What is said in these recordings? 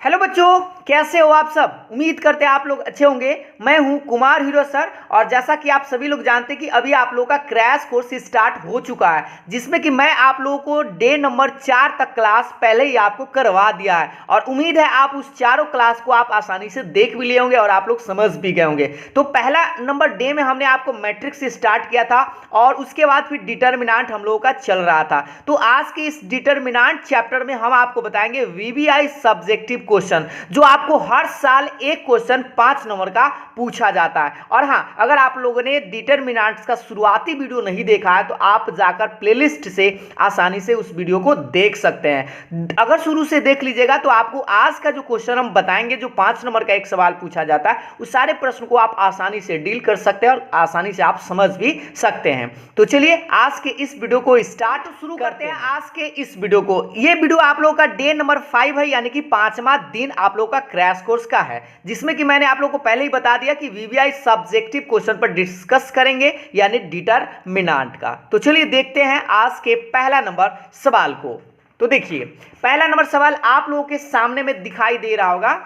Hello बच्चों, कैसे हो आप सब। उम्मीद करते हैं आप लोग अच्छे होंगे। मैं हूं कुमार हीरो सर और जैसा कि आप सभी लोग जानते हैं कि अभी आप लोगों का क्रैश कोर्स स्टार्ट हो चुका है, जिसमें कि मैं आप लोगों को डे नंबर 4 तक क्लास पहले ही आपको करवा दिया है और उम्मीद है आप उस चारों क्लास को आप आसानी से देख भी लिए होंगे और आप लोग समझ भी गए होंगे। तो पहला नंबर डे में हमने आपको मैट्रिक्स से स्टार्ट किया था और उसके बाद फिर डिटर्मिनेंट हम लोगों का चल रहा था। तो आज के इस डिटर्मिनेंट चैप्टर में हम आपको बताएंगे वीबीआई सब्जेक्टिव क्वेश्चन, जो आपको हर साल एक क्वेश्चन 5 नंबर का पूछा जाता है। और हाँ, अगर आप लोगों ने डिटर्मिनेंट्स का शुरुआती वीडियो नहीं देखा है तो आप जाकर प्लेलिस्ट से आसानी से उस वीडियो को देख सकते हैं। अगर शुरू से देख लीजिएगा तो आपको आज का जो क्वेश्चन हम बताएंगे, जो 5 नंबर का एक सवाल पूछा जाता है, उस सारे प्रश्न को आप आसानी से डील कर सकते हैं और आसानी से आप समझ भी सकते हैं। तो चलिए आज के इस वीडियो को स्टार्ट शुरू करते हैं। आज के इस वीडियो को, ये वीडियो आप लोगों का डे नंबर 5 है, यानी कि 5वां दिन आप लोगों का क्रैश कोर्स का है, जिसमें कि मैंने आप लोगों को पहले ही बता दिया कि वीवीआई सब्जेक्टिव क्वेश्चन पर डिस्कस करेंगे, यानी डिटरमिनेंट का। तो चलिए देखते हैं आज के पहला नंबर सवाल को। तो देखिए, पहला नंबर सवाल आप लोगों के सामने में दिखाई दे रहा होगा,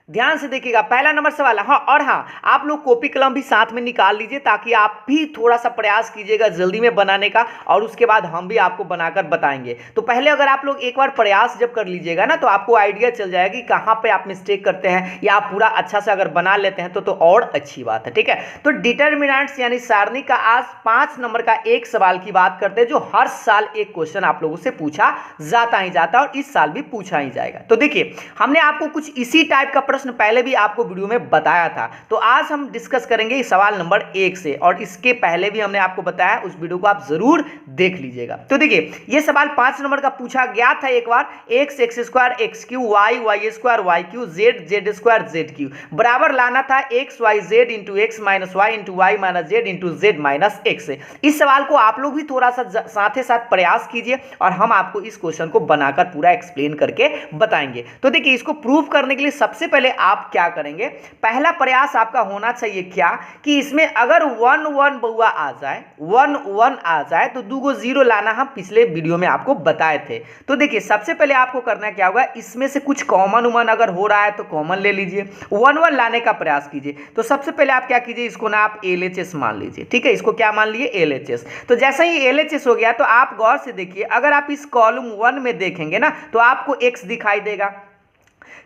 ध्यान से देखिएगा। पहला नंबर सवाल है। हाँ, आप लोग कॉपी कलम भी साथ में निकाल लीजिए ताकि आप भी थोड़ा सा प्रयास कीजिएगा जल्दी में बनाने का, और उसके बाद हम भी आपको बनाकर बताएंगे। तो पहले अगर आप लोग एक बार प्रयास जब कर लीजिएगा ना, तो आपको आइडिया चल जाएगा कि कहाँ पे आप मिस्टेक करते हैं, या आप पूरा अच्छा से अगर बना लेते हैं तो और अच्छी बात है। ठीक है, तो डिटर्मिनेंट्स यानी सारणी का आज 5 नंबर का एक सवाल की बात करते हैं, जो हर साल एक क्वेश्चन आप लोगों से पूछा जाता ही जाता है और इस साल भी पूछा ही जाएगा। तो देखिए, हमने आपको कुछ इसी टाइप का पहले भी आपको वीडियो में बताया था। तो आज हम डिस्कस करेंगे सवाल नंबर 1 से, और इसके पहले भी हमने आपको बताया, उस वीडियो को आप जरूर देख लीजिएगा। तो देखिए, यह सवाल 5 नंबर का पूछा गया था एक बार। x square X cube Y square Y cube Z square Z cube बराबर लाना था X Y Z into X minus Y into Y minus Z into Z minus X. इस सवाल को आप लोग भी थोड़ा सा साथ ही साथ प्रयास कीजिए और हम आपको इस क्वेश्चन को बनाकर पूरा एक्सप्लेन करके बताएंगे। तो देखिए, इसको प्रूव करने के लिए सबसे पहले आप क्या करेंगे, पहला प्रयास आपका होना चाहिए क्या, कि इसमें अगर 1 1 बउआ आ जाए, 1 1 आ जाए तो 2 को 0 लाना हम पिछले वीडियो में आपको बताए थे। तो देखिए, सबसे पहले आपको करना क्या होगा, इसमें से कुछ कॉमन उमन अगर हो रहा है तो कॉमन ले लीजिए, 1 1 लाने का प्रयास कीजिए। तो सबसे पहले आप क्या कीजिए, इसको ना आप LHS मान लीजिए। ठीक है, इसको क्या मान लिए, LHS। तो जैसे ही LHS हो गया तो आप गौर से देखिए, अगर आप इस कॉलम 1 में देखेंगे ना तो आपको x दिखाई देगा,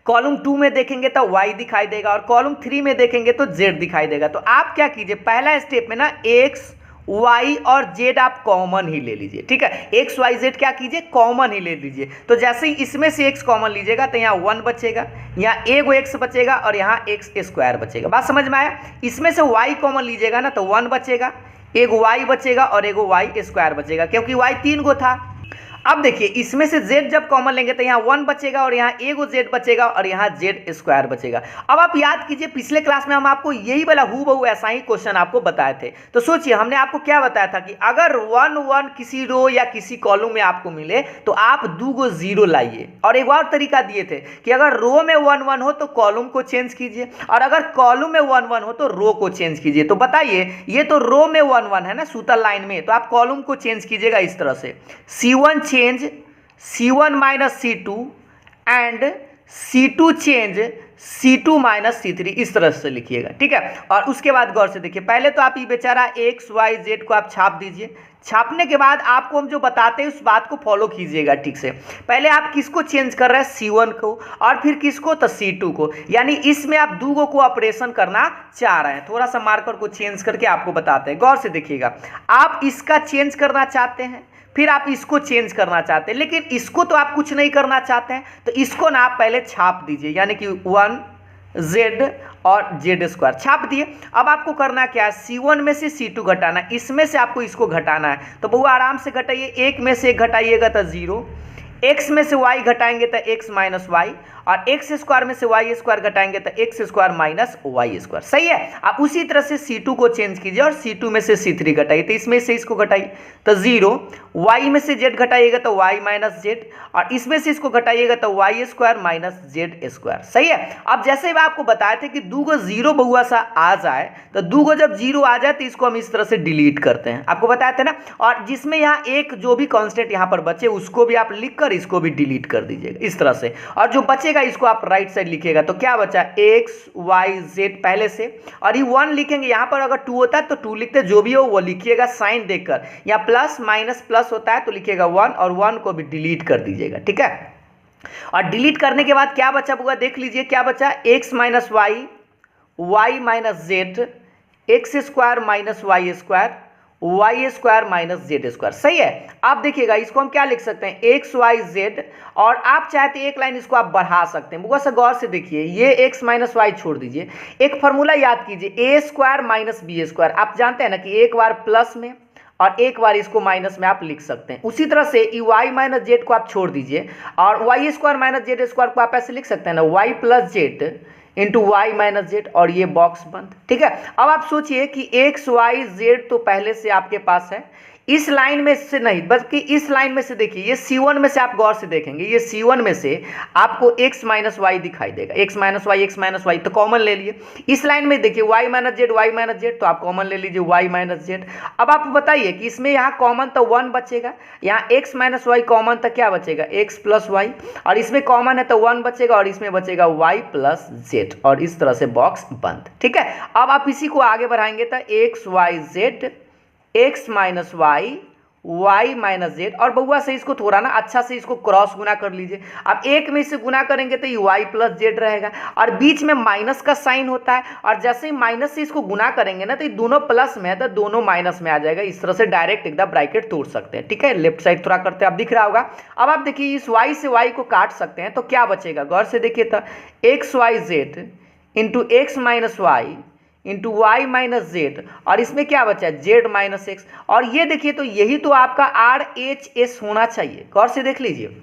कॉलम 2 में देखेंगे तो y दिखाई देगा, और कॉलम 3 में देखेंगे तो z दिखाई देगा। तो आप क्या कीजिए, पहला स्टेप में ना x y और z आप कॉमन ही ले लीजिए। ठीक है, x y z क्या कीजिए, कॉमन ही ले लीजिए। तो जैसे ही इसमें से x कॉमन लीजिएगा तो यहाँ 1 बचेगा, यहाँ एगो x बचेगा और यहाँ x स्क्वायर बचेगा। बात समझ में आया। इसमें से y कॉमन लीजिएगा ना तो 1 बचेगा, एगो y बचेगा और एगो y स्क्वायर बचेगा, क्योंकि y 3 गो था। अब देखिए, इसमें से z जब कॉमन लेंगे तो यहाँ 1 बचेगा और यहाँ एगो z बचेगा और यहाँ z स्क्वायर बचेगा। अब आप याद कीजिए, पिछले क्लास में हम आपको यही वाला हूबहू ऐसा ही क्वेश्चन आपको बताए थे। तो सोचिए, हमने आपको क्या बताया था कि अगर 1 1 किसी रो या किसी कॉलम में आपको मिले तो आप 2 को 0 लाइए, और एक और तरीका दिए थे कि अगर रो में 1 1 हो तो कॉलम को चेंज कीजिए, और अगर कॉलम में 1 1 हो तो रो को चेंज कीजिए। तो बताइए, ये तो रो में 1 1 है ना सूत्र लाइन में, तो आप कॉलम को चेंज कीजिएगा इस तरह से, C1 change C1 minus C2 and C2 change C2 minus C3, इस तरह से लिखिएगा। ठीक है, और उसके बाद गौर से देखिए, पहले तो आप ये बेचारा x y z को आप छाप दीजिए। छापने के बाद आपको हम जो बताते हैं उस बात को फॉलो कीजिएगा ठीक से। पहले आप किसको चेंज कर रहे हैं, C1 को, और फिर किसको, तो C2 को, यानी इसमें आप 2 को ऑपरेशन करना चाह रहे हैं। थोड़ा सा मार्कर को चेंज करके आपको बताते हैं, गौर से देखिएगा। आप इसका चेंज करना चाहते हैं, फिर आप इसको चेंज करना चाहते हैं, लेकिन इसको तो आप कुछ नहीं करना चाहते हैं, तो इसको ना आप पहले छाप दीजिए, यानी कि 1 z और z स्क्वायर छाप दिए। अब आपको करना क्या है, C1 में से C2 घटाना, इसमें से आपको इसको घटाना है। तो बहु आराम से घटाइए, 1 में से 1 घटाइएगा तो 0, x में से y घटाएंगे तो x माइनस वाई, और एक्स स्क्वायर में से वाई स्क्वायर घटाएंगे तो X square minus Y square. सही है। आप उसी तरह से C2 को चेंज कीजिए और C2 में से C3 घटाइए, तो इसमें से इसको घटाइए तो 0, y में से z घटाइएगा तो y माइनस जेड, और इसमें से इसको घटाइएगा तो Y square minus Z square. सही है। अब जैसे ही आपको बताए थे कि 2 को 0 बहुआ सा आ जाए, तो 2 को जब 0 आ जाए तो इसको हम इस तरह से डिलीट करते हैं, आपको बताए थे ना। और जिसमें यहाँ एक जो भी कॉन्स्टेंट यहाँ पर बचे उसको भी आप लिखकर इसको भी डिलीट कर दीजिएगा इस तरह से। और जो बचेगा इसको आप राइट साइड लिखिएगा, तो क्या बचा एक्स वाई जेड पहले से, और ये 1 लिखेंगे। यहाँ पर अगर 2 होता है तो 2 लिखते, जो भी हो वो लिखिएगा साइन देखकर। या प्लस माइनस प्लस होता है तो लिखिएगा 1, और 1 को भी डिलीट कर दीजिएगा, ठीक है। और डिलीट करने के बाद क्या बचा हुआ देख लीजिए, क्या बचा X minus Y, Y minus Z, X square minus Y square, Y square minus Z square. सही है। आप देखिएगा इसको हम क्या लिख सकते हैं, एक्स वाई जेड, और आप चाहते एक लाइन इसको आप बढ़ा सकते हैं। बुआ से गौर से देखिए, ये एक्स माइनस वाई छोड़ दीजिए, एक फॉर्मूला याद कीजिए, ए स्क्वायर माइनस बी स्क्वायर। आप जानते हैं ना कि एक बार प्लस में और एक बार इसको माइनस में आप लिख सकते हैं। उसी तरह से ई वाई माइनस जेड को आप छोड़ दीजिए, और Y square minus Z square को आप ऐसे लिख सकते हैं ना, Y plus Z into Y minus Z, और ये बॉक्स बंद, ठीक है। अब आप सोचिए कि एक्स वाई जेड तो पहले से आपके पास है, इस लाइन में से नहीं बल्कि इस लाइन में से देखिए, ये C1 में से आप गौर से देखेंगे, ये C1 में से आपको x माइनस वाई दिखाई देगा, x माइनस वाई तो कॉमन ले लिए। इस लाइन में देखिए y माइनस जेड तो आप कॉमन ले लीजिए y माइनस जेड। अब आप बताइए कि इसमें यहाँ कॉमन तो 1 बचेगा, यहाँ x माइनस वाई कॉमन तो क्या बचेगा x प्लस वाई, और इसमें कॉमन है तो 1 बचेगा, और इसमें बचेगा y प्लस जेड, और इस तरह से बॉक्स बंद, ठीक है। अब आप इसी को आगे बढ़ाएंगे तो X Y Z, X minus Y, Y minus Z, और बउआ से इसको थोड़ा ना अच्छा से इसको क्रॉस गुना कर लीजिए। अब एक में से गुना करेंगे तो ये वाई प्लस जेड रहेगा, और बीच में माइनस का साइन होता है, और जैसे ही माइनस से इसको गुना करेंगे ना तो ये दोनों प्लस में है तो दोनों माइनस में आ जाएगा। इस तरह से डायरेक्ट एकदम ब्रैकेट तोड़ सकते हैं, ठीक है। लेफ्ट साइड थोड़ा करते हैं, आप दिख रहा होगा। अब आप देखिए इस वाई से वाई को काट सकते हैं, तो क्या बचेगा गौर से देखिए, तो X Y Z into X minus Y into Y minus Z, और इसमें क्या बचा है जेड माइनस एक्स। और ये देखिए तो यही तो आपका आर एच एस होना चाहिए। गौर से देख लीजिए,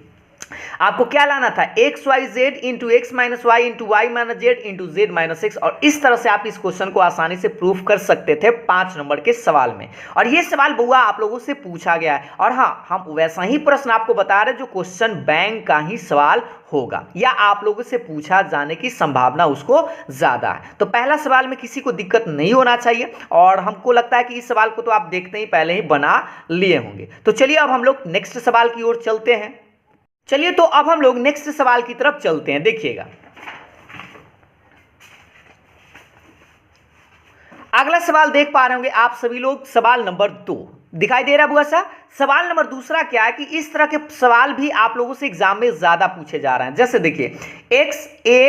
आपको क्या लाना था, X Y Z into X minus Y into Y minus Z into Z minus X. और इस तरह से आप इस क्वेश्चन को आसानी से प्रूफ कर सकते थे 5 नंबर के सवाल में। और ये सवाल बुआ आप लोगों से पूछा गया है, और हाँ हम वैसा ही प्रश्न आपको बता रहे जो क्वेश्चन बैंक का ही सवाल होगा, या आप लोगों से पूछा जाने की संभावना उसको ज्यादा है। तो पहला सवाल में किसी को दिक्कत नहीं होना चाहिए, और हमको लगता है कि इस सवाल को तो आप देखते ही पहले ही बना लिए होंगे। तो चलिए अब हम लोग नेक्स्ट सवाल की ओर चलते हैं। चलिए तो अब हम लोग नेक्स्ट सवाल की तरफ चलते हैं। देखिएगा अगला सवाल देख पा रहे होंगे आप सभी लोग, सवाल नंबर 2 दिखाई दे रहा है बुआ सा। सवाल नंबर दूसरा क्या है कि इस तरह के सवाल भी आप लोगों से एग्जाम में ज्यादा पूछे जा रहे हैं। जैसे देखिए एक्स ए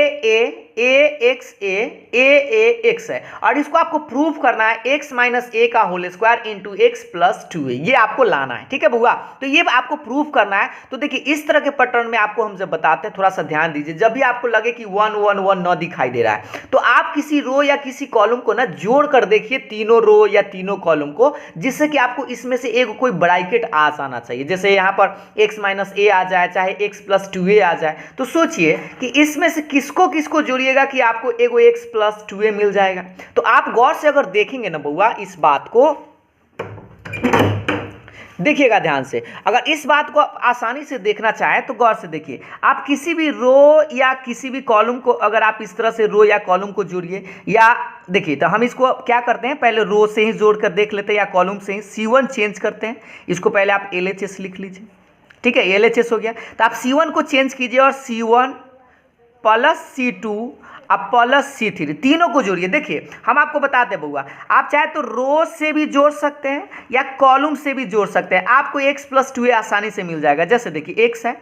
एक्स ए एक्स है, और इसको आपको प्रूफ करना है एक्स माइनस ए का whole square into x plus 2a, ये आपको लाना है, ठीक है बुआ। तो ये आपको प्रूफ करना है। तो देखिए इस तरह के पैटर्न में आपको हम जब बताते हैं, थोड़ा सा ध्यान दीजिए, जब भी आपको लगे कि 1 1 1 न दिखाई दे रहा है तो आप किसी रो या किसी कॉलम को ना जोड़ कर देखिए, तीनों रो या तीनों कॉलम को, जिससे कि आपको इसमें से एक कोई ब्रैकेट आ जाना चाहिए। जैसे यहाँ पर x माइनस ए आ जाए, चाहे x प्लस 2a आ जाए, तो सोचिए कि इसमें से किसको किसको जोड़िएगा कि आपको एगो x प्लस 2a मिल जाएगा। तो आप गौर से अगर देखेंगे ना बउआ इस बात को, देखिएगा ध्यान से, अगर इस बात को आसानी से देखना चाहें तो गौर से देखिए, आप किसी भी रो या किसी भी कॉलम को अगर आप इस तरह से रो या कॉलम को जोड़िए, या देखिए तो हम इसको क्या करते हैं, पहले रो से ही जोड़ कर देख लेते हैं या कॉलम से ही। C1 चेंज करते हैं, इसको पहले आप LHS लिख लीजिए, ठीक है, LHS हो गया। तो आप C1 को चेंज कीजिए और C1 प्लस C2 अब प्लस C3 तीनों को जोड़िए। देखिए हम आपको बताते हैं बउआ, आप चाहे तो रो से भी जोड़ सकते हैं या कॉलम से भी जोड़ सकते हैं, आपको x प्लस 2a आसानी से मिल जाएगा। जैसे देखिए x है,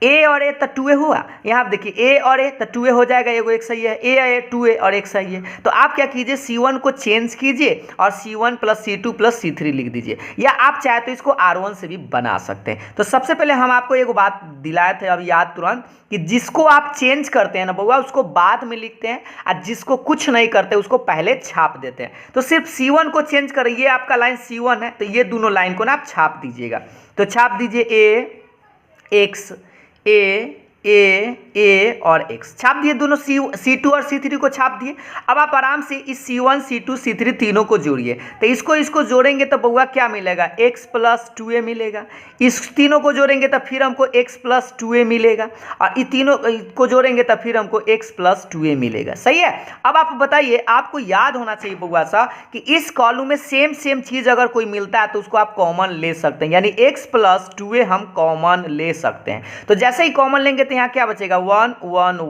a और a तो 2a हुआ, यहाँ आप देखिए a और a तो 2a हो जाएगा, एगो एक सही है, a है 2a और एक सही है। तो आप क्या कीजिए, C1 को चेंज कीजिए और C1 plus C2 plus C3 लिख दीजिए, या आप चाहे तो इसको R1 से भी बना सकते हैं। तो सबसे पहले हम आपको एक बात दिलाए थे अभी याद तुरंत, कि जिसको आप चेंज करते हैं ना बउआ उसको बाद में लिखते हैं, और जिसको कुछ नहीं करते उसको पहले छाप देते हैं। तो सिर्फ C1 को चेंज करें, ये आपका लाइन C1 है, तो ये दोनों लाइन को ना आप छाप दीजिएगा। तो छाप दीजिए a x a a ए और x छाप दिए, दोनों C2 और C3 को छाप दिए। अब आप आराम से इस C1 C2 C3 तीनों को जोड़िए, तो इसको जोड़ेंगे तो बउआ क्या मिलेगा, x प्लस 2a मिलेगा। इस तीनों को जोड़ेंगे तो फिर हमको x प्लस 2a मिलेगा, और ये तीनों को जोड़ेंगे तो फिर हमको x प्लस 2a मिलेगा। सही है। अब आप बताइए, आपको याद होना चाहिए बउआ सा कि इस कॉलम में सेम चीज अगर कोई मिलता है तो उसको आप कॉमन ले सकते हैं, यानी x प्लस 2a हम कॉमन ले सकते हैं। तो जैसे ही कॉमन लेंगे तो यहाँ क्या बचेगा, 1 1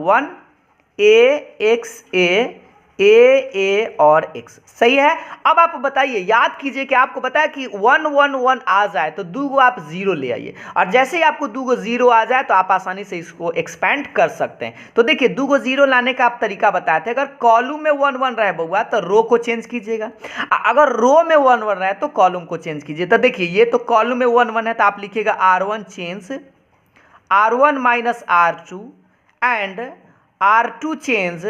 1 a और x। सही है। अब आप बताइए, याद कीजिए कि आपको पता है कि 1 1 1 आ जाए तो दो गो आप 0 ले आइए, और जैसे ही आपको दो गो 0 आ जाए तो आप आसानी से इसको एक्सपेंड कर सकते हैं। तो देखिए, दो गो 0 लाने का आप तरीका बताए थे। अगर कॉलम में 1 1 रहे बउआ तो रो को चेंज कीजिएगा, अगर रो में 1 1 रहे तो कॉलम को चेंज कीजिए। तो देखिए, ये तो कॉलम में 1 1 है तो आप लिखिएगा R1 change R1 minus R2 and R2 change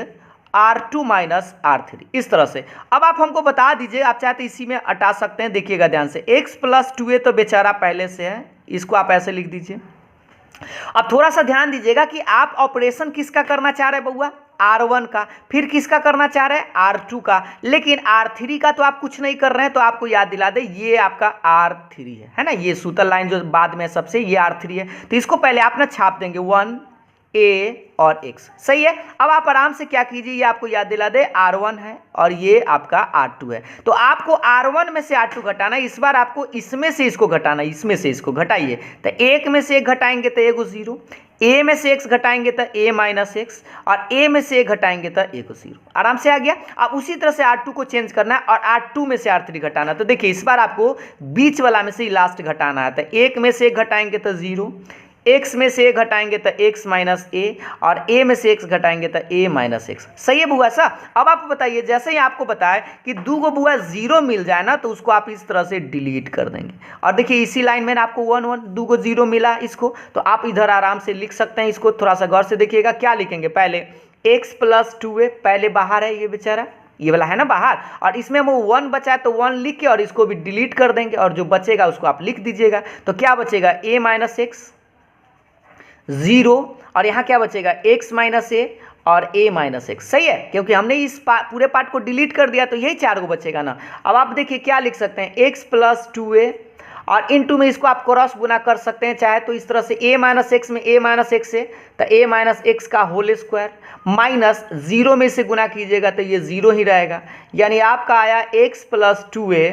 R2 minus R3, इस तरह से। अब आप हमको बता दीजिए, आप चाहते इसी में हटा सकते हैं। देखिएगा ध्यान से, x प्लस 2a तो बेचारा पहले से है, इसको आप ऐसे लिख दीजिए। अब थोड़ा सा ध्यान दीजिएगा कि आप ऑपरेशन किसका करना चाह रहे हैं बउआ, R1 का, फिर किसका करना चाह रहे हैं, R2 का, लेकिन R3 का तो आप कुछ नहीं कर रहे हैं। तो आपको याद दिला दे, ये आपका R3 है ना, ये सूतल लाइन जो बाद में सबसे, ये R3 है। तो इसको पहले आप ना छाप देंगे 1 a और x। सही है। अब आप आराम से क्या कीजिए, ये आपको याद दिला दे, R1 है और ये आपका R2 है। तो आपको R1 में से R2 घटाना है, इस बार आपको इसमें से इसको घटाना है, इसमें से इसको घटाइए। तो एक में से एक घटाएंगे तो एगो 0, a में से x घटाएंगे तो a माइनस x, और a में से एक घटाएंगे तो एगो 0। आराम से आ गया। अब उसी तरह से R2 को चेंज करना है और R2 में से R3 घटाना। तो देखिए, इस बार आपको बीच वाला में से लास्ट घटाना है। तो एक में से एक घटाएंगे तो 0, x में से एक घटाएंगे तो x माइनस a, और a में से x घटाएंगे तो a माइनस x। सही है बुआ सा। अब आप बताइए, जैसे ही आपको बताया कि दो गो बुआ 0 मिल जाए ना तो उसको आप इस तरह से डिलीट कर देंगे। और देखिए, इसी लाइन में आपको 1 1 दो गो 0 मिला, इसको तो आप इधर आराम से लिख सकते हैं। इसको थोड़ा सा गौर से देखिएगा, क्या लिखेंगे, पहले x प्लस 2a, पहले बाहर है ये बेचारा, ये वाला है ना बाहर, और इसमें वो 1 बचा है तो 1 लिख के और इसको भी डिलीट कर देंगे, और जो बचेगा उसको आप लिख दीजिएगा। तो क्या बचेगा, a माइनस x 0, और यहाँ क्या बचेगा, x माइनस a और a माइनस x। सही है, क्योंकि हमने इस पूरे पार्ट को डिलीट कर दिया तो यही 4 को बचेगा ना। अब आप देखिए क्या लिख सकते हैं, x प्लस 2a, और इनटू में इसको आप क्रॉस गुना कर सकते हैं चाहे तो इस तरह से, a माइनस x में a माइनस x है तो a माइनस x का होल स्क्वायर, माइनस 0 में से गुना कीजिएगा तो ये 0 ही रहेगा, यानी आपका आया x plus 2a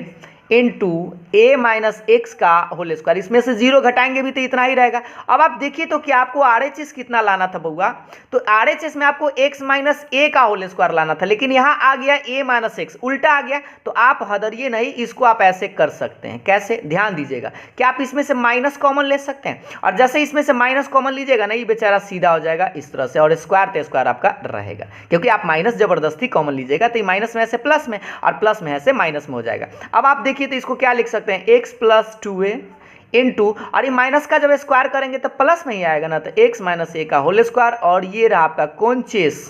into a minus x का होल स्क्वायर। इसमें से 0 घटाएंगे भी तो इतना ही रहेगा। अब आप देखिए तो क्या आपको RHS कितना लाना था बउआ, तो RHS में आपको x माइनस a का होल स्क्वायर लाना था, लेकिन यहाँ आ गया a माइनस एक्स, उल्टा आ गया। तो आप हदरिए नहीं, इसको आप ऐसे कर सकते हैं। कैसे, ध्यान दीजिएगा कि आप इसमें से माइनस कॉमन ले सकते हैं, और जैसे इसमें से माइनस कॉमन लीजिएगा ना, ये बेचारा सीधा हो जाएगा इस तरह से, और स्क्वायर तो स्क्वायर आपका रहेगा, क्योंकि आप माइनस जबरदस्ती कॉमन लीजिएगा तो माइनस में ऐसे प्लस में, और प्लस में ऐसे माइनस में हो जाएगा। अब आप देखिए तो इसको क्या लिख सकते हैं, x प्लस 2a इंटू, और ये माइनस का जब स्क्वायर करेंगे तो प्लस में ही आएगा ना, तो x माइनस a का होल स्क्वायर, और ये रहा आपका कौन चीज,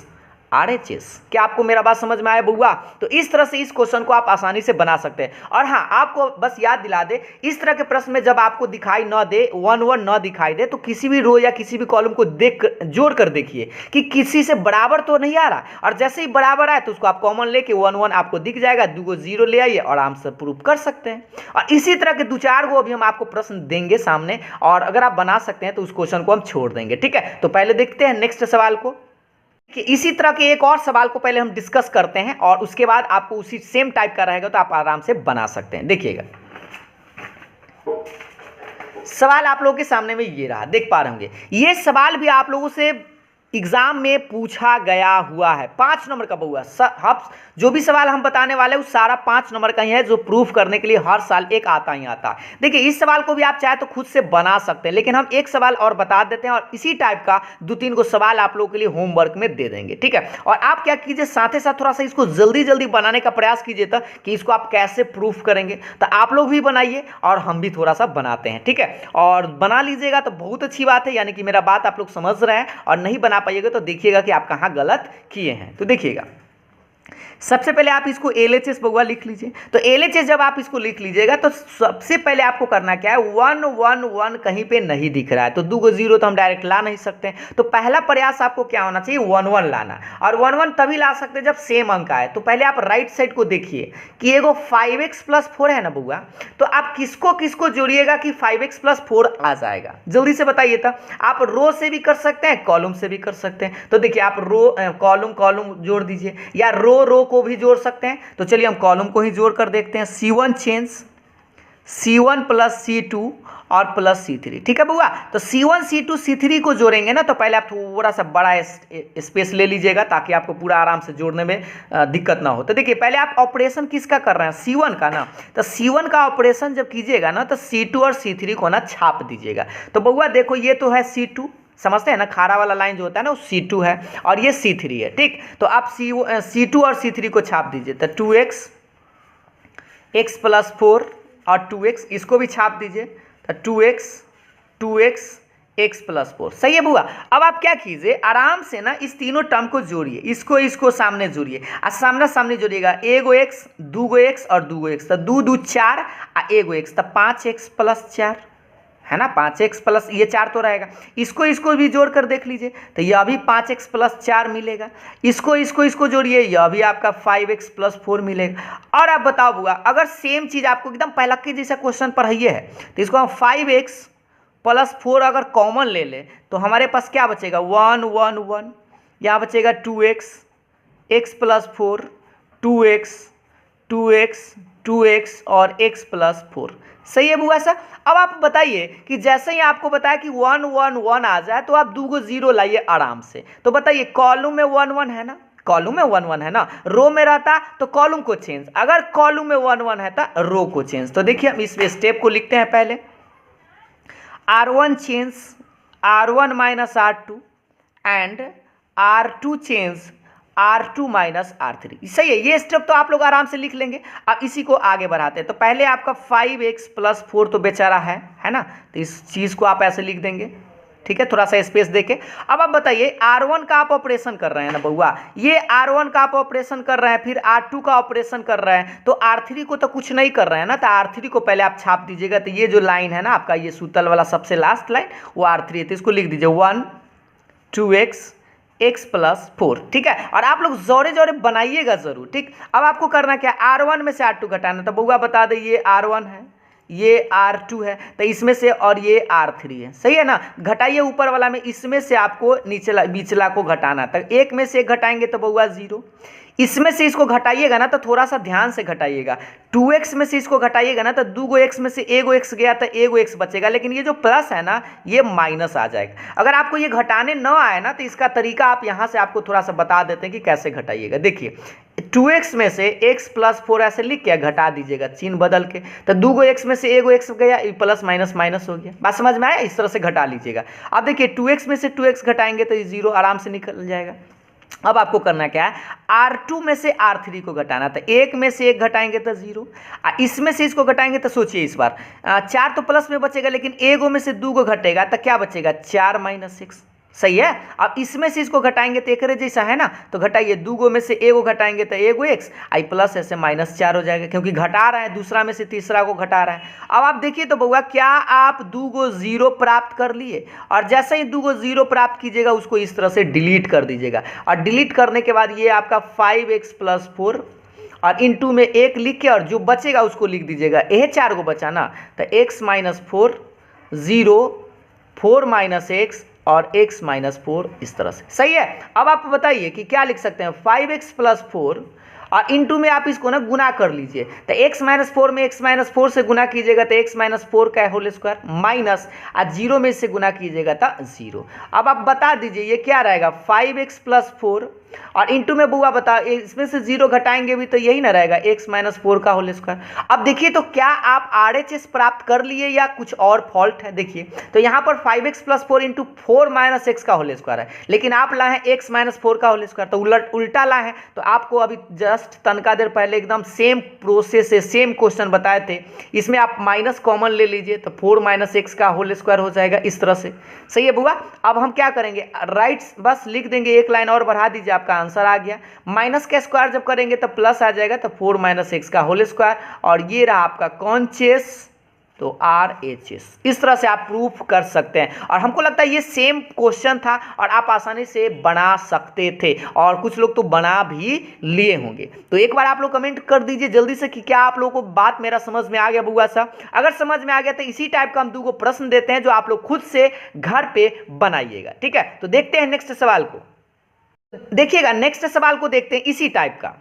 RHS। क्या आपको मेरा बात समझ में आया बुआ? तो इस तरह से इस क्वेश्चन को आप आसानी से बना सकते हैं। और हाँ, आपको बस याद दिला दे, इस तरह के प्रश्न में जब आपको दिखाई न दे, 1 1 न दिखाई दे, तो किसी भी रो या किसी भी कॉलम को देख जोड़ कर देखिए कि किसी से बराबर तो नहीं आ रहा, और जैसे ही बराबर आए तो उसको आप कॉमन लेके 1 1 आपको दिख जाएगा, 2 को 0 ले आइए और आराम से प्रूफ कर सकते हैं। और इसी तरह के 2-4 को अभी हम आपको प्रश्न देंगे सामने, और अगर आप बना सकते हैं तो उस क्वेश्चन को हम छोड़ देंगे। ठीक है, तो पहले देखते हैं नेक्स्ट सवाल को। कि इसी तरह के एक और सवाल को पहले हम डिस्कस करते हैं, और उसके बाद आपको उसी सेम टाइप का रहेगा तो आप आराम से बना सकते हैं। देखिएगा, सवाल आप लोगों के सामने में ये रहा, देख पा रहे होंगे। ये सवाल भी आप लोगों से एग्जाम में पूछा गया हुआ है, 5 नंबर का बउआ। जो भी सवाल हम बताने वाले हैं वो सारा 5 नंबर का ही है, जो प्रूफ करने के लिए हर साल एक आता ही आता है। देखिए, इस सवाल को भी आप चाहे तो खुद से बना सकते हैं, लेकिन हम एक सवाल और बता देते हैं, और इसी टाइप का 2-3 को सवाल आप लोगों के लिए होमवर्क में दे देंगे। ठीक है, और आप क्या कीजिए, साथ ही साथ थोड़ा सा इसको जल्दी जल्दी बनाने का प्रयास कीजिए था कि इसको आप कैसे प्रूफ करेंगे। तो आप लोग भी बनाइए और हम भी थोड़ा सा बनाते हैं। ठीक है, और बना लीजिएगा तो बहुत अच्छी बात है, यानी कि मेरा बात आप लोग समझ रहे हैं। और नहीं बना पाइएगा तो देखिएगा कि आप कहाँ गलत किए हैं। तो देखिएगा, सबसे पहले आप इसको LHS बउआ लिख लीजिए। तो LHS जब आप इसको लिख लीजिएगा तो सबसे पहले आपको करना क्या है, 1 1 1 कहीं पे नहीं दिख रहा है तो 2 को 0 तो हम डायरेक्ट ला नहीं सकते हैं। तो पहला प्रयास आपको क्या होना चाहिए, 1 1 लाना। और 1 1 तभी ला सकते हैं जब सेम अंक आए। तो पहले आप राइट साइड को देखिए कि एगो 5x + 4 है ना बउआ, तो आप किसको किसको जोड़िएगा कि 5x + 4 आ जाएगा, जल्दी से बताइए। तो आप रो से भी कर सकते हैं, कॉलम से भी कर सकते हैं। तो देखिए आप रो कॉलम कॉलम जोड़ दीजिए या रो को भी जोड़ सकते हैं। तो चलिए हम कॉलम को ही जोड़ कर देखते हैं। C1 चेंज C1 + C2 और प्लस C3, ठीक है बउआ। तो C1 C2 C3 को जोड़ेंगे ना, तो पहले आप थोड़ा सा बड़ा स्पेस ले लीजिएगा ताकि आपको पूरा आराम से जोड़ने में दिक्कत ना हो। तो देखिए पहले आप ऑपरेशन किसका कर रहे हैं, C1 का ना। तो C1 का ऑपरेशन जब कीजिएगा ना तो C2 और C3 को ना छाप दीजिएगा। तो बउआ देखो ये तो है C2, समझते हैं ना, खारा वाला लाइन जो होता है ना वो C2 है और ये C3 है, ठीक। तो आप C2 और C3 को छाप दीजिए। तो 2x x + 4 और 2x इसको भी छाप दीजिए। तो 2x x + 4, सही है बुआ। अब आप क्या कीजिए, आराम से ना इस तीनों टर्म को जोड़िए, इसको सामने जोड़िए और सामना सामने जोड़िएगा। एगो x, दूगो x और दूगो x, तो 2 2 4 और एगो x, तो 5x + 4 है ना, 5x प्लस ये 4 तो रहेगा। इसको भी जोड़ कर देख लीजिए तो यह भी 5x + 4 मिलेगा। इसको जोड़िए, यह भी आपका 5x + 4 मिलेगा। और आप बताओ बुआ, अगर सेम चीज़ आपको एकदम पहला के जैसा क्वेश्चन पढ़ाइए है तो इसको हम 5x + 4 अगर कॉमन ले लें तो हमारे पास क्या बचेगा, 1 1 1, यहाँ बचेगा 2x x + 4 2x और x + 4, सही है बुआ सर। अब आप बताइए कि जैसे ही आपको बताया कि 1 1 1 आ जाए तो आप 2 को 0 लाइए आराम से। तो बताइए कॉलम में 1 1 है ना, कॉलम में 1 1 है ना, रो में रहता तो कॉलम को चेंज, अगर कॉलम में 1 1 है तो रो को चेंज। तो देखिए हम इस स्टेप को लिखते हैं। पहले R1 change R1 - R2 and R2 change R2 - R3, सही है। ये स्टेप तो आप लोग आराम से लिख लेंगे। अब इसी को आगे बढ़ाते हैं। तो पहले आपका 5x + 4 तो बेचारा है ना, तो इस चीज़ को आप ऐसे लिख देंगे, ठीक है, थोड़ा सा स्पेस देके। अब आप बताइए R1 का आप ऑपरेशन कर रहे हैं ना बउआ, ये R1 का आप ऑपरेशन कर रहे हैं, फिर R2 का ऑपरेशन कर रहे हैं, तो R3 को तो कुछ नहीं कर रहे हैं ना, तो R3 को पहले आप छाप दीजिएगा। तो ये जो लाइन है ना आपका, ये सूतल वाला सबसे लास्ट लाइन वो R3 है, तो इसको लिख दीजिए 1 2x x + 4, ठीक है। और आप लोग जोरे बनाइएगा जरूर, ठीक। अब आपको करना क्या, R1 में से R2 घटाना। तो बउआ बता दे, ये R1 है, ये R2 है, तो इसमें से और ये R3 है, सही है ना। घटाइए ऊपर वाला में, इसमें से आपको नीचे बीचला को घटाना। तो एक में से एक घटाएंगे तो बउआ 0, इसमें से इसको घटाइएगा ना तो थोड़ा सा ध्यान से घटाइएगा। 2x में से इसको घटाइएगा ना तो 2 x में से एगो x गया तो एगो x बचेगा, लेकिन ये जो प्लस है ना ये माइनस आ जाएगा। अगर आपको ये घटाने न आए ना तो इसका तरीका आप यहाँ से आपको थोड़ा सा बता देते हैं कि कैसे घटाइएगा। देखिए 2x में से x + 4 ऐसे लिख के घटा दीजिएगा चिन्ह बदल के। तो 2 x में से एगो x गया, प्लस माइनस माइनस हो गया, बात समझ में आया। इस तरह से घटा लीजिएगा। अब देखिए 2x में से 2x घटाएंगे तो 0 आराम से निकल जाएगा। अब आपको करना क्या है, R2 में से R3 को घटाना। तो 1 में से 1 घटाएंगे तो 0, इसमें से इसको घटाएंगे तो सोचिए इस बार 4 तो प्लस में बचेगा, लेकिन एगो में से 2 को घटेगा तो क्या बचेगा, 4 - 6, सही है। अब इसमें से इसको घटाएंगे तो एक जैसा है ना, तो घटाइए 2 में से एगो घटाएंगे तो एगो x आई प्लस ऐसे -4 हो जाएगा, क्योंकि घटा रहा है, दूसरा में से तीसरा को घटा रहा है। अब आप देखिए तो बउआ क्या आप 2 को 0 प्राप्त कर लिए, और जैसे ही 2 को 0 प्राप्त कीजिएगा उसको इस तरह से डिलीट कर दीजिएगा। और डिलीट करने के बाद ये आपका 5x + 4 और इंटू में 1 लिख के और जो बचेगा उसको लिख दीजिएगा। यह 4 को बचा ना, तो x - 4 0 4 - x और x - 4 इस तरह से, सही है। अब आप बताइए कि क्या लिख सकते हैं, 5x + 4 और इंटू में आप इसको ना गुना कर लीजिए। तो x - 4 में x - 4 से गुना कीजिएगा तो x - 4 का होल स्क्वायर माइनस 0 में से गुना कीजिएगा तो 0। अब आप बता दीजिए ये क्या रहेगा, 5x + 4 और इंटू में बुआ बता, इसमें से 0 घटाएंगे भी तो यही ना रहेगा, x - 4 का होल स्क्वायर। अब देखिए तो क्या आप RHS प्राप्त कर लिए या कुछ और फॉल्ट है। देखिए तो यहाँ पर 5x + 4 इंटू 4 - x का होल स्क्वायर है, लेकिन आप लाए हैं x - 4 का होल स्क्वायर, तो उल्टा लाए हैं। तो आपको अभी जस्ट तनका देर पहले एकदम सेम प्रोसेस से सेम क्वेश्चन बताए थे, इसमें आप माइनस कॉमन ले लीजिए तो 4 - x का होल स्क्वायर हो जाएगा इस तरह से। सही है बुआ। अब हम क्या करेंगे, राइट बस लिख देंगे, एक लाइन और बढ़ा दीजिए, आपका आंसर आ गया। माइनस का स्क्वायर जब करेंगे तो प्लस आ जाएगा, तो 4 - x का होल स्क्वायर, और ये रहा आपका कॉन्चेस, तो RHS। इस तरह से आप प्रूफ कर सकते हैं, और हमको लगता है ये सेम क्वेश्चन था और आप आसानी से बना सकते थे, और कुछ लोग तो बना भी लिए होंगे। तो एक बार आप लोग कमेंट कर दीजिए जल्दी से कि क्या आप लोगों को बात मेरा समझ में आ गया बुआ सा। अगर समझ में आ गया तो इसी टाइप का हम 2 प्रश्न देते हैं जो आप लोग खुद से घर पे बनाइएगा। ठीक है, तो देखते हैं नेक्स्ट सवाल को। देखिएगा नेक्स्ट सवाल को देखते हैं इसी टाइप का।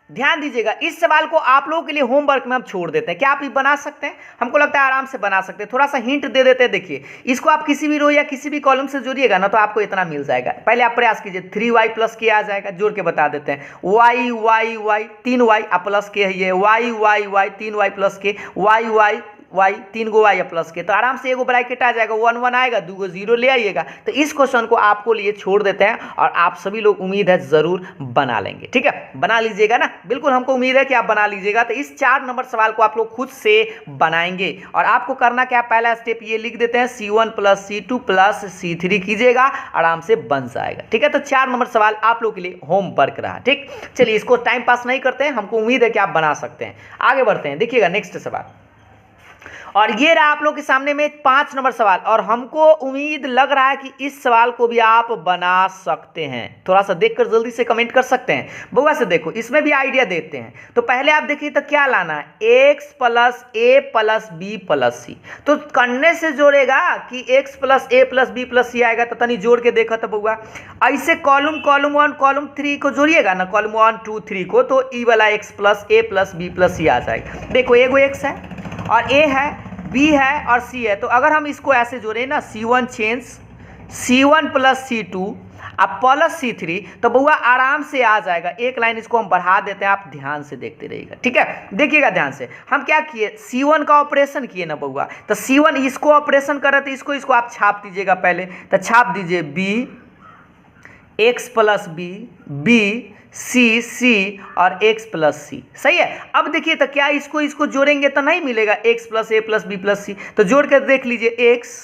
ध्यान दीजिएगा, इस सवाल को आप लोगों के लिए होमवर्क में हम छोड़ देते हैं। क्या आप ये बना सकते हैं? हमको लगता है आराम से बना सकते हैं। थोड़ा सा हिंट दे देते हैं। देखिए, इसको आप किसी भी रो या किसी भी कॉलम से जोड़िएगा ना तो आपको इतना मिल जाएगा। पहले आप प्रयास कीजिए, 3y + k आ जाएगा, जोड़ के बता देते हैं। y y y 3y plus के है ये, y y y 3y + k, y y y 3 गो y प्लस के, तो आराम से एगो ब्रैकेट आ जाएगा, 1 1 आएगा, 2 गो 0 ले आइएगा। तो इस क्वेश्चन को आपको लिए छोड़ देते हैं, और आप सभी लोग उम्मीद है जरूर बना लेंगे। ठीक है, बना लीजिएगा ना, बिल्कुल हमको उम्मीद है कि आप बना लीजिएगा। तो इस 4 नंबर सवाल को आप लोग खुद से बनाएंगे, और आपको करना क्या, पहला स्टेप ये लिख देते हैं, C1 + C2 + C3 कीजिएगा, आराम से बन जाएगा। ठीक है, तो 4 नंबर सवाल आप लोग के लिए होमवर्क रहा। ठीक, चलिए इसको टाइम पास नहीं करते हैं, हमको उम्मीद है कि आप बना सकते हैं। आगे बढ़ते हैं, देखिएगा नेक्स्ट सवाल, और ये रहा आप लोग के सामने में 5 नंबर सवाल, और हमको उम्मीद लग रहा है कि इस सवाल को भी आप बना सकते हैं। थोड़ा सा देखकर जल्दी से कमेंट कर सकते हैं। बुआ से देखो, इसमें भी आइडिया देते हैं। तो पहले आप देखिए तो क्या लाना है, x + a + b + c। तो करने से जोड़ेगा कि x + a + b + c आएगा, तो तनी जोड़ के देखा तो बुआ, ऐसे कॉलम 1 कॉलम 3 को जोड़िएगा ना, कॉलम 1 2 3 को, तो ई वाला x + a + b + c आ जाएगा। देखो, एगो x है और a है, b है और c है। तो अगर हम इसको ऐसे जोड़े ना, C1 चेंज C1 + C2 अब प्लस C3, तो बुआ आराम से आ जाएगा। एक लाइन इसको हम बढ़ा देते हैं, आप ध्यान से देखते रहिएगा। ठीक है, देखिएगा ध्यान से, हम क्या किए, C1 का ऑपरेशन किए ना बुआ, तो C1 इसको ऑपरेशन कर रहे थे, इसको आप छाप दीजिएगा पहले, तो छाप दीजिए b x + b c c और x + c। सही है। अब देखिए तो क्या इसको जोड़ेंगे तो नहीं मिलेगा, x + a + b + c, तो जोड़ कर देख लीजिए, x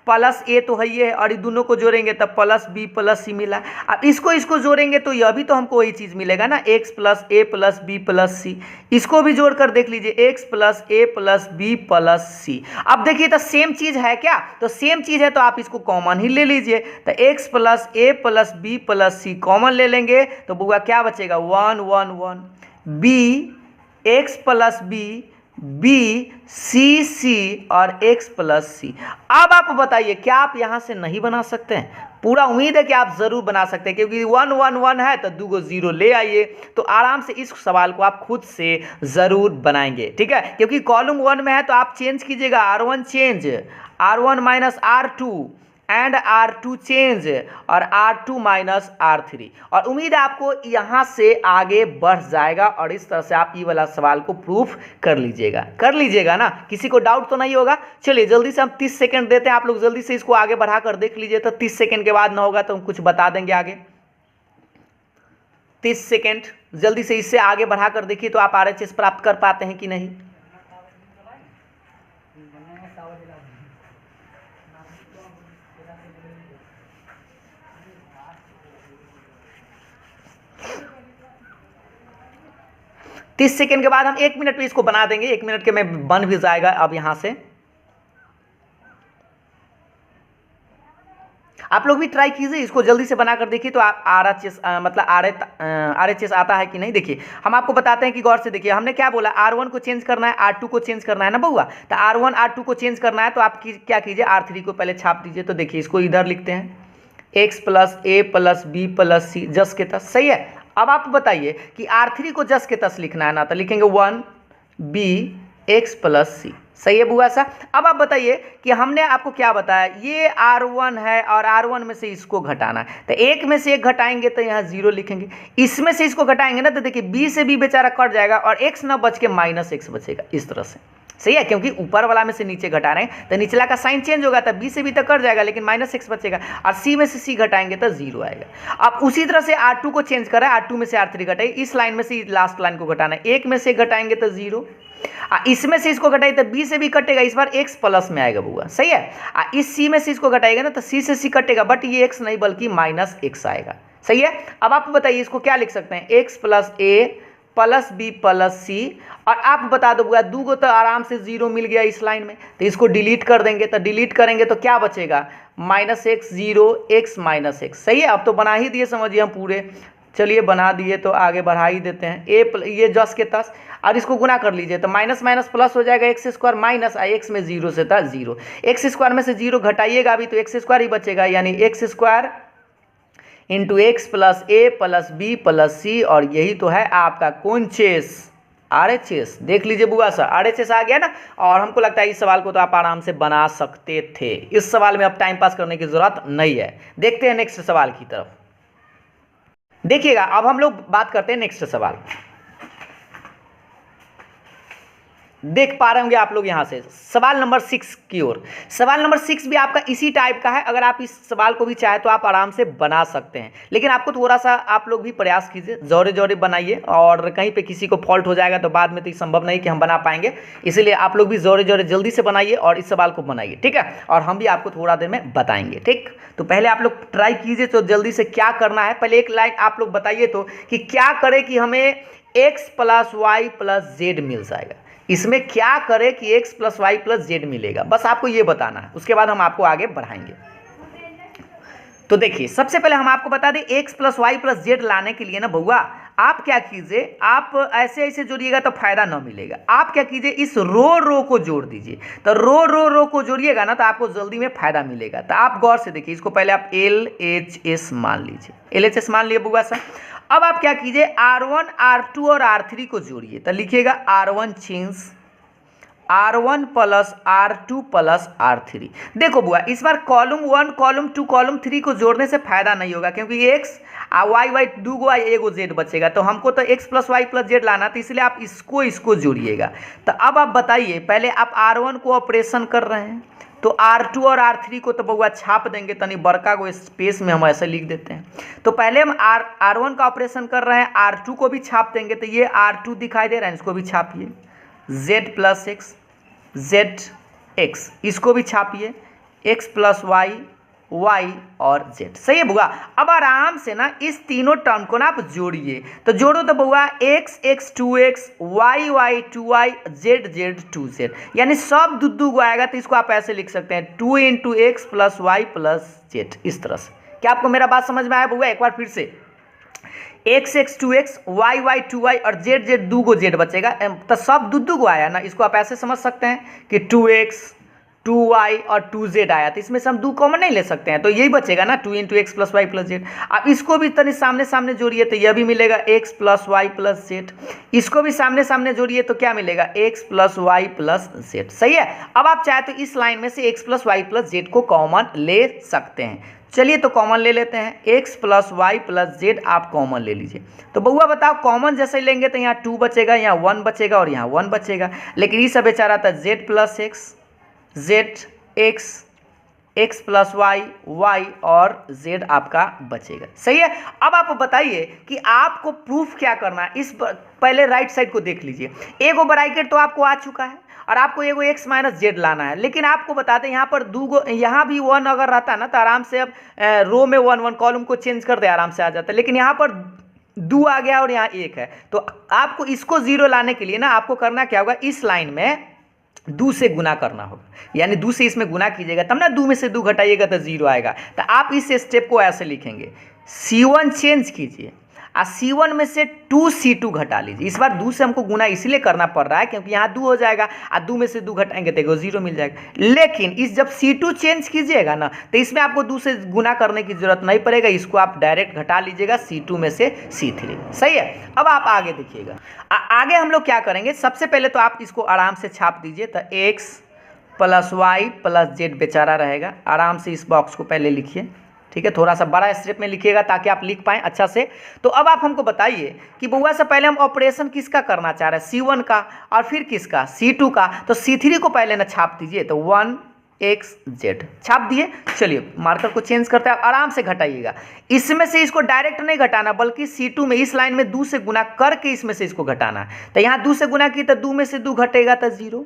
+ a तो है ये, और ये दोनों को जोड़ेंगे तब +b + c मिला। अब इसको जोड़ेंगे तो यह भी तो हमको वही चीज़ मिलेगा ना, x + a + b + c। इसको भी जोड़ कर देख लीजिए, x + a + b + c। अब देखिए तो सेम चीज़ है क्या, तो सेम चीज़ है तो आप इसको कॉमन ही ले लीजिए, तो x + a + b + c common ले लेंगे, तो बुआ क्या बचेगा, 1 1 1 b x + b b c c और x + c। अब आप बताइए, क्या आप यहां से नहीं बना सकते हैं? पूरा उम्मीद है कि आप जरूर बना सकते हैं, क्योंकि 1 1 1 है तो 2 गो 0 ले आइए, तो आराम से इस सवाल को आप खुद से जरूर बनाएंगे। ठीक है, क्योंकि कॉलम 1 में है तो आप चेंज कीजिएगा, R1 change R1 - R2 and R2 change और R2 - R3, और उम्मीद है आपको यहाँ से आगे बढ़ जाएगा, और इस तरह से आप ये वाला सवाल को प्रूफ कर लीजिएगा ना, किसी को डाउट तो नहीं होगा। चलिए जल्दी से हम 30 सेकंड देते हैं, आप लोग जल्दी से इसको आगे बढ़ा कर देख लीजिए, तो 30 सेकंड के बाद ना होगा तो हम कुछ बता देंगे आगे। 30 सेकंड जल्दी से इससे आगे बढ़ा कर देखिए तो आप RHS प्राप्त कर पाते हैं कि नहीं। तीस सेकेंड के बाद हम 1 मिनट में इसको बना देंगे, 1 मिनट के में बन भी जाएगा। अब यहां से आप लोग भी ट्राई कीजिए, इसको जल्दी से बनाकर देखिए तो आप RHS आता है कि नहीं। देखिए हम आपको बताते हैं कि गौर से देखिए, हमने क्या बोला, R1 को चेंज करना है, R2 को चेंज करना है ना बउआ, तो R1 R2 को चेंज करना है तो आप क्या कीजिए, R3 को पहले छाप दीजिए। तो देखिए इसको इधर लिखते हैं, x + a + b + c जस के तस। सही है। अब आप बताइए कि R3 को जस के तस लिखना है ना, तो लिखेंगे 1 b x + c। सही है बुआ सा। अब आप बताइए कि हमने आपको क्या बताया, ये R1 है और R1 में से इसको घटाना है, तो एक में से एक घटाएंगे तो यहाँ 0 लिखेंगे, इसमें से इसको घटाएंगे ना तो देखिए b से b बेचारा कट जाएगा और x ना बच के -x बचेगा, इस तरह से। सही है, क्योंकि ऊपर वाला में से नीचे घटा रहे हैं तो निचला का साइन चेंज होगा, तो b से b तक कट जाएगा लेकिन -x बचेगा, और c में से c घटाएंगे तो 0 आएगा। अब उसी तरह से R2 को चेंज करें, R2 में से R3 घटाए, इस लाइन में से लास्ट लाइन को घटाना है, एक में से घटाएंगे तो 0, इसमें से इसको घटाई तो b से b कटेगा, इस बार x प्लस में आएगा बुआ। सही है, इस c में से इसको घटाएगा ना तो c से c कटेगा, बट ये x नहीं बल्कि -x आएगा। सही है, अब आप बताइए इसको क्या लिख सकते हैं, x plus a plus b plus c, और आप बता दो बुआ दो को तो आराम से 0 मिल गया इस लाइन में, तो इसको डिलीट कर देंगे, तो डिलीट करेंगे तो क्या बचेगा, -x 0 x -x। सही है, अब तो बना ही दिए समझिए हम पूरे, चलिए बना दिए तो आगे बढ़ा ही देते हैं, ये जस के तस, और इसको गुना कर लीजिए तो माइनस माइनस प्लस हो जाएगा, एक्स स्क्वायर माइनस एक्स में 0 से था 0, एक्स स्क्वायर में से 0 घटाइएगा अभी तो एक्स स्क्वायर ही बचेगा, यानी x square into x plus a plus b plus c, और यही तो है आपका कौन चेस, RHS। देख लीजिए बुआ सा, RHS आ गया ना, और हमको लगता है इस सवाल को तो आप आराम से बना सकते थे, इस सवाल में अब टाइम पास करने की जरूरत नहीं है। देखते हैं नेक्स्ट सवाल की तरफ। देखिएगा अब हम लोग बात करते हैं नेक्स्ट सवाल, देख पा रहे होंगे आप लोग यहाँ से सवाल नंबर 6 की ओर। सवाल नंबर 6 भी आपका इसी टाइप का है, अगर आप इस सवाल को भी चाहे तो आप आराम से बना सकते हैं, लेकिन आपको थोड़ा सा आप लोग भी प्रयास कीजिए, जोरे जोरे बनाइए, और कहीं पे किसी को फॉल्ट हो जाएगा तो बाद में तो ये संभव नहीं कि हम बना पाएंगे, इसीलिए आप लोग भी जोरे जोरे जल्दी से बनाइए और इस सवाल को बनाइए, ठीक है, और हम भी आपको थोड़ा देर में बताएंगे, ठीक। तो पहले आप लोग ट्राई कीजिए तो जल्दी से क्या करना है, पहले एक लाइन आप लोग बताइए तो कि क्या करें कि हमें x plus Y plus z मिल जाएगा, इसमें क्या करें कि x plus Y plus z मिलेगा, बस आपको ये बताना है, उसके बाद हम आपको आगे बढ़ाएंगे। तो देखिए सबसे पहले हम आपको बता दें x plus Y plus Z लाने के लिए ना बउआ आप क्या कीजिए, आप ऐसे ऐसे जोड़िएगा तो फायदा ना मिलेगा, आप क्या कीजिए इस रो को जोड़ दीजिए, तो रो को जोड़िएगा ना तो आपको जल्दी में फायदा मिलेगा। तो आप गौर से देखिए, इसको पहले आप LHS मान लीजिए, LHS मान लिए बुआ सा। अब आप क्या कीजिए R1 R2 और R3 को जोड़िए, तो लिखिएगा R1 change R1 plus R2 plus R3। देखो बुआ इस बार कॉलम 1 कॉलम 2 कॉलम 3 को जोड़ने से फायदा नहीं होगा, क्योंकि x वाई दो गो आई एगो जेड बचेगा, तो हमको तो x plus Y plus Z लाना, तो इसलिए आप इसको जोड़िएगा। तो अब आप बताइए, पहले आप R1 को ऑपरेशन कर रहे हैं तो R2 और R3 को तो बउआ छाप देंगे, तनी बड़का को स्पेस में हम ऐसे लिख देते हैं। तो पहले हम R1 का ऑपरेशन कर रहे हैं, R2 को भी छाप देंगे, तो ये R2 दिखाई दे रहा है, इसको भी छापिए, Z plus X Z x, इसको भी छापिए, x प्लस वाई वाई और z। सही है बुआ, अब आराम से ना इस तीनों टर्म को ना आप जोड़िए, तो जोड़ो तो बुआ x x 2x y y 2y z z 2z, यानी सब दो को आएगा, तो इसको आप ऐसे लिख सकते हैं 2 into x plus Y plus Z, इस तरह से। क्या आपको मेरा बात समझ में आया बुआ? एक बार फिर से, x x 2x y y 2y और z z दो को z बचेगा, तो सब दो को आया ना, इसको आप ऐसे समझ सकते हैं कि 2x 2y और 2z आया, तो इसमें से हम दो कॉमन नहीं ले सकते हैं, तो यही बचेगा ना 2 into x plus Y plus Z. आप इसको भी तनी सामने सामने जोड़िए तो यह भी मिलेगा x plus Y plus Z, इसको भी सामने सामने जोड़िए तो क्या मिलेगा x plus Y plus Z. सही है, अब आप चाहे तो इस लाइन में से x plus Y plus Z को कॉमन ले सकते हैं। चलिए तो कॉमन ले लेते हैं, x plus Y plus Z आप कॉमन ले लीजिए। तो बउआ बताओ कॉमन जैसे लेंगे तो यहाँ 2 बचेगा, यहाँ 1 बचेगा और यहाँ 1 बचेगा, लेकिन ये सब बेचारा था z plus X Z X X plus Y Y और जेड आपका बचेगा। सही है, अब आप बताइए कि आपको प्रूफ क्या करना है, इस पहले राइट साइड को देख लीजिए, एगो ब्रैकेट तो आपको आ चुका है और आपको एगो x माइनस जेड लाना है, लेकिन आपको बताते हैं यहाँ पर दो गो, यहाँ भी 1 अगर रहता ना तो आराम से अब रो में 1 1 कॉलम को चेंज कर दे आराम से आ जाता है, लेकिन यहाँ पर 2 आ गया और यहाँ 1 है, तो आपको इसको 0 लाने के लिए ना आपको करना क्या होगा, इस लाइन में 2 से गुना करना होगा, यानी 2 से इसमें गुना कीजिएगा तब ना 2 में से 2 घटाइएगा तो 0 आएगा। तो आप इस स्टेप को ऐसे लिखेंगे, C1 चेंज कीजिए, C1 में से 2C2 घटा लीजिए। इस बार 2 से हमको गुना इसलिए करना पड़ रहा है क्योंकि यहाँ 2 हो जाएगा, 2 में से 2 घटाएंगे तो 0 मिल जाएगा। लेकिन इस जब C2 चेंज कीजिएगा ना तो इसमें आपको 2 से गुना करने की जरूरत नहीं पड़ेगा, इसको आप डायरेक्ट घटा लीजिएगा C2 में से C3। सही है। अब आप आगे देखिएगा, आगे हम लोग क्या करेंगे, सबसे पहले तो आप इसको आराम से छाप दीजिए। तो x plus Y plus Z बेचारा रहेगा। आराम से इस बॉक्स को पहले लिखिए, ठीक है, थोड़ा सा बड़ा स्टेप में लिखिएगा ताकि आप लिख पाएँ अच्छा से। तो अब आप हमको बताइए कि बउआ से पहले हम ऑपरेशन किसका करना चाह रहे हैं, C1 का, और फिर किसका, C2 का। तो C3 को पहले ना छाप दीजिए। तो 1xz छाप दिए। चलिए मार्कर को चेंज करते हैं, आराम से घटाइएगा। इसमें से इसको डायरेक्ट नहीं घटाना बल्कि C2 में इस लाइन में 2 से गुना करके इसमें से इसको घटाना है। तो यहाँ 2 से गुना की तो 2 में से 2 घटेगा तो 0।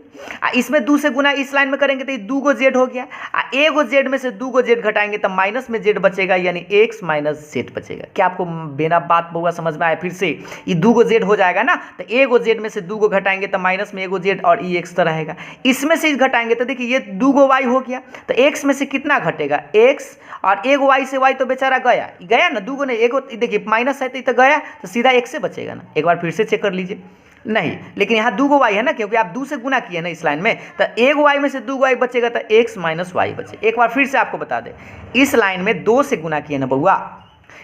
इसमें 2 से गुना इस लाइन में करेंगे तो ये 2 गो जेड हो गया। एक गो जेड में से 2 गो जेड घटाएंगे तो माइनस में जेड बचेगा, यानी x माइनस जेड बचेगा। क्या आपको बिना बात बउआ समझ में आया? फिर से ये 2 गो जेड हो जाएगा ना, तो एक गो जेड में से 2 गो घटाएंगे तो माइनस में 1 गो जेड और ई एक्स तो रहेगा। इसमें से घटाएंगे तो देखिए ये 2 गो वाई हो गया, तो x में से कितना घटेगा, x, और एक y से y तो बेचारा गया ना, 2 गो नहीं, एक देखिए माइनस है तो गया, तो सीधा x से बचेगा ना। एक बार फिर से चेक कर लीजिए। नहीं, लेकिन यहाँ 2 गो y है ना, क्योंकि आप 2 से गुना किए ना इस लाइन में, तो एक y में से 2 गो y बचेगा तो x माइनस वाई बचे। एक बार फिर से आपको बता दें, इस लाइन में 2 से गुना किए ना बउआ,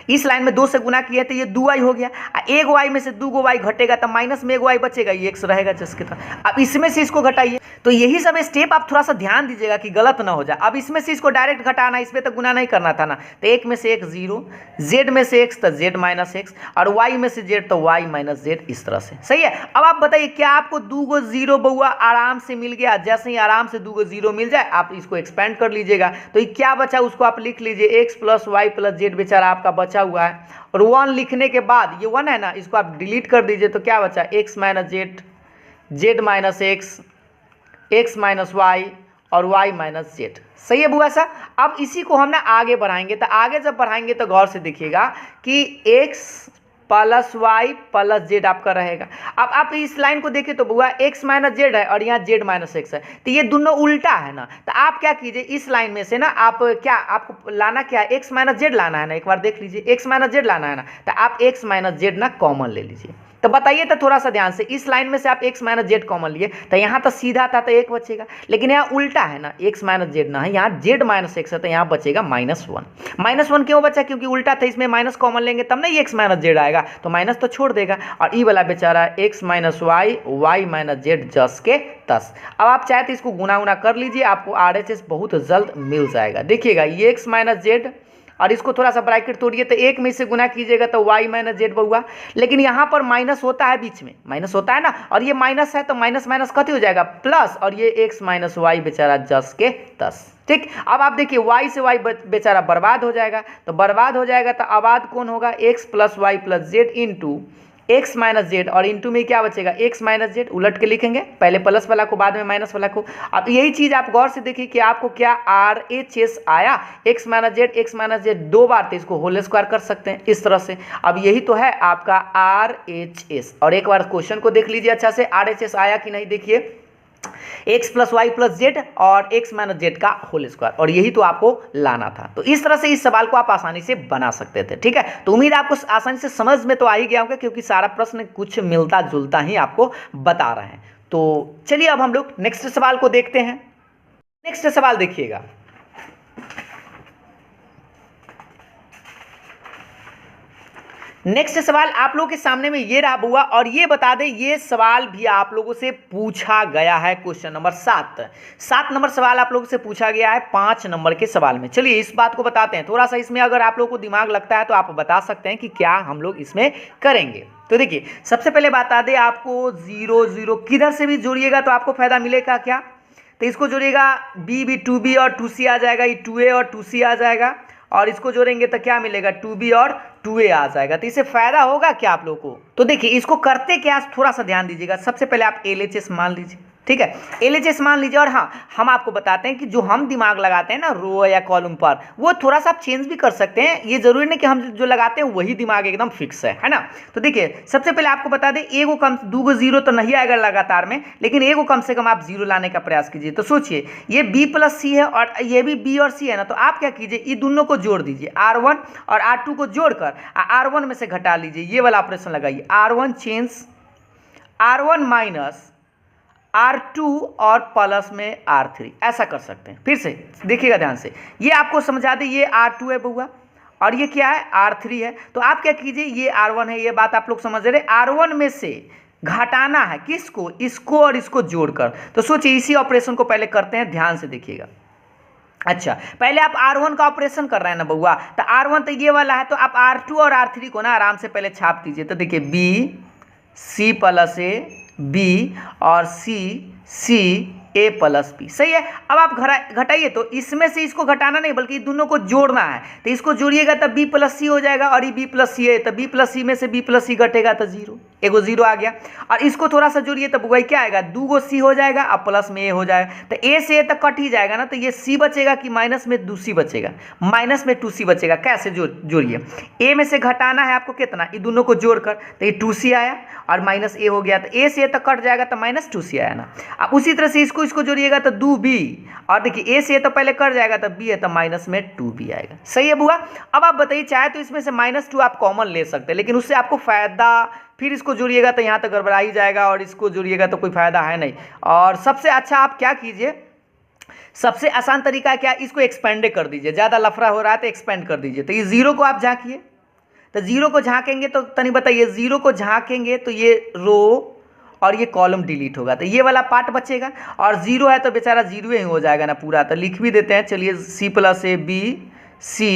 इस लाइन में 2 से गुना किया तो ये 2y हो गया। एक y में से 2 गो y घटेगा तो माइनस में 1 y बचेगा, ये x रहेगा जिसके तरह। अब इसमें से इसको घटाइए। तो यही सब स्टेप आप थोड़ा सा ध्यान दीजिएगा कि गलत ना हो जाए। अब इसमें से इसको डायरेक्ट घटाना, इसमें तो गुना नहीं करना था ना। तो 1 में से 1 0, z में से x तो z माइनस x, और y में से z तो y माइनस z, इस तरह से। सही है। अब आप बताइए क्या आपको 2 गो 0 बउआ आराम से मिल गया? जैसे ही आराम से 2 गो 0 मिल जाए आप इसको एक्सपेंड कर लीजिएगा। तो ये क्या बचा उसको आप लिख लीजिए, x plus Y plus Z बेचारा आपका बचा हुआ है। और 1 लिखने के बाद ये 1 है ना, इसको आप डिलीट कर दीजिए। तो क्या बचा, x minus z, z minus x, x minus Y और y माइनस जेड। सही है बुआ सा। अब इसी को हम ना आगे बढ़ाएंगे। तो आगे जब बढ़ाएंगे तो गौर से देखिएगा कि x plus Y plus z आपका रहेगा। अब आप इस लाइन को देखिए तो बुआ x माइनस जेड है और यहाँ जेड माइनस एक्स है, तो ये दोनों उल्टा है ना। तो आप क्या कीजिए, इस लाइन में से ना आप क्या, आपको लाना क्या है, x माइनस जेड लाना है ना। एक बार देख लीजिए, x माइनस जेड लाना है ना, तो आप x माइनस जेड ना कॉमन ले लीजिए। तो बताइए तो थोड़ा सा ध्यान से, इस लाइन में से आप x माइनस जेड कॉमन लिए तो यहाँ तो सीधा था तो 1 बचेगा, लेकिन यहाँ उल्टा है ना, x माइनस जेड ना है, यहाँ जेड माइनस एक्स है, तो यहाँ बचेगा -1। -1 क्यों बचा, क्योंकि उल्टा था, इसमें माइनस कॉमन लेंगे तब नहीं x माइनस जेड आएगा, तो माइनस तो छोड़ देगा। और ई वाला बेचारा x minus Y, Y minus z, 10 के 10। अब आप चाहे तो इसको गुना उना कर लीजिए, आपको RHS बहुत जल्द मिल जाएगा। देखिएगा ये x माइनस जेड, और इसको थोड़ा सा ब्रैकेट तोड़िए तो 1 में से गुना कीजिएगा तो y माइनस जेड बउआ। लेकिन यहाँ पर माइनस होता है, बीच में माइनस होता है ना, और ये माइनस है तो माइनस माइनस कति हो जाएगा, प्लस, और ये x माइनस वाई बेचारा 10 के 10। ठीक। अब आप देखिए y से y बेचारा बर्बाद हो जाएगा, तो बर्बाद हो जाएगा तो आबाद कौन होगा, x plus Y plus Z into x minus Z, और इंटू में क्या बचेगा, x माइनस जेड। उलट के लिखेंगे, पहले प्लस वाला को बाद में माइनस वाला को। अब यही चीज़ आप गौर से देखिए कि आपको क्या RHS आया, x माइनस जेड 2 बार, तो इसको होल स्क्वायर कर सकते हैं इस तरह से। अब यही तो है आपका RHS। और एक बार क्वेश्चन को देख लीजिए अच्छा से, RHS आया कि नहीं, देखिए x plus Y plus z और x माइनस जेड का होल स्क्वायर, और यही तो आपको लाना था। तो इस तरह से इस सवाल को आप आसानी से बना सकते थे। ठीक है, तो उम्मीद आपको आसानी से समझ में तो आ ही गया होगा, क्योंकि सारा प्रश्न कुछ मिलता जुलता ही आपको बता रहे हैं। तो चलिए अब हम लोग नेक्स्ट सवाल को देखते हैं। नेक्स्ट सवाल देखिएगा, नेक्स्ट सवाल आप लोगों के सामने में ये रहा बुआ, और ये बता दें ये सवाल भी आप लोगों से पूछा गया है। क्वेश्चन नंबर 7 नंबर सवाल आप लोगों से पूछा गया है 5 नंबर के सवाल में। चलिए इस बात को बताते हैं थोड़ा सा, इसमें अगर आप लोगों को दिमाग लगता है तो आप बता सकते हैं कि क्या हम लोग इसमें करेंगे। तो देखिए सबसे पहले बता दें आपको, 0 0 किधर से भी जोड़िएगा तो आपको फायदा मिलेगा क्या, तो इसको जोड़िएगा b 2b और 2c आ जाएगा, ये 2a और 2c आ जाएगा, और इसको जोड़ेंगे तो क्या मिलेगा, 2b और 2a आ जाएगा। तो इससे फायदा होगा क्या आप लोगों को। तो देखिए इसको करते क्या, थोड़ा सा ध्यान दीजिएगा। सबसे पहले आप LHS मान लीजिए, ठीक है, LHS मान लीजिए। और हाँ, हम आपको बताते हैं कि जो हम दिमाग लगाते हैं ना रो या कॉलम पर, वो थोड़ा सा आप चेंज भी कर सकते हैं। ये जरूरी नहीं कि हम जो लगाते हैं वही दिमाग एकदम फिक्स है ना। तो देखिए, सबसे पहले आपको बता दें, एगो कम दूगो जीरो तो नहीं आएगा लगातार में, लेकिन एगो कम से कम आप जीरो लाने का प्रयास कीजिए। तो सोचिए, ये B+C है और ये भी B और C है ना, तो आप क्या कीजिए, ये दोनों को जोड़ दीजिए, R1 और R2 को जोड़कर R1 में से घटा लीजिए, ये वाला ऑपरेशन लगाइए, R1 change R1 minus R2 और प्लस में R3, ऐसा कर सकते हैं। फिर से देखिएगा ध्यान से, ये आपको समझा दे, ये R2 है बउआ और ये क्या है, R3 है। तो आप क्या कीजिए, ये R1 है, ये बात आप लोग समझ रहे, R1 में से घटाना है किसको, इसको और इसको जोड़कर। तो सोचिए, इसी ऑपरेशन को पहले करते हैं, ध्यान से देखिएगा। अच्छा, पहले आप R1 का ऑपरेशन कर रहे हैं ना बउआ, तो R1 तो ये वाला है, तो आप R2 और R3 को ना आराम से पहले छाप दीजिए। तो देखिए, B C plus A B और C A प्लस B, सही है। अब आप घटाइए, तो इसमें से इसको घटाना नहीं बल्कि दोनों को जोड़ना है। तो इसको जोड़िएगा तब B+C हो जाएगा, और ये B+C है, तो B+C में से B+C घटेगा तो जीरो, एगो जीरो आ गया। और इसको थोड़ा सा जोड़िए, तब वही क्या आएगा, 2 C हो जाएगा और प्लस में A हो जाएगा। तो A से A तक कट ही जाएगा ना, तो ये C बचेगा कि माइनस में 2C बचेगा, माइनस में 2C बचेगा। कैसे जोड़िए, A में से घटाना है आपको कितना, ये दोनों को जोड़कर, तो ये 2C आया और माइनस A हो गया, तो A से A तक कट जाएगा तो माइनस 2C आया ना। अब उसी तरह से इसको जोड़िएगा तो 2B, और देखिए A से A तो पहले कट जाएगा, तो B है तो माइनस में 2B आएगा। सही है बुआ। अब आप बताइए, चाहे तो इसमें से -2 आप कॉमन ले सकते हैं, लेकिन उससे आपको फायदा, फिर इसको जोड़िएगा तो यहाँ तक गड़बड़ा ही जाएगा, और इसको जोड़िएगा तो कोई फायदा है नहीं। और सबसे अच्छा आप क्या कीजिए, सबसे आसान तरीका क्या, इसको एक्सपेंड कर दीजिए। ज़्यादा लफड़ा हो रहा है तो एक्सपेंड कर दीजिए। तो ये जीरो को आप झाँकिए, तो जीरो को झाँकेंगे तो तनी बताइए, जीरो को झाँकेंगे तो ये रो और ये कॉलम डिलीट होगा, तो ये वाला पार्ट बचेगा। और जीरो है तो बेचारा जीरो ही हो जाएगा ना पूरा। तो लिख भी देते हैं, चलिए, C plus A B C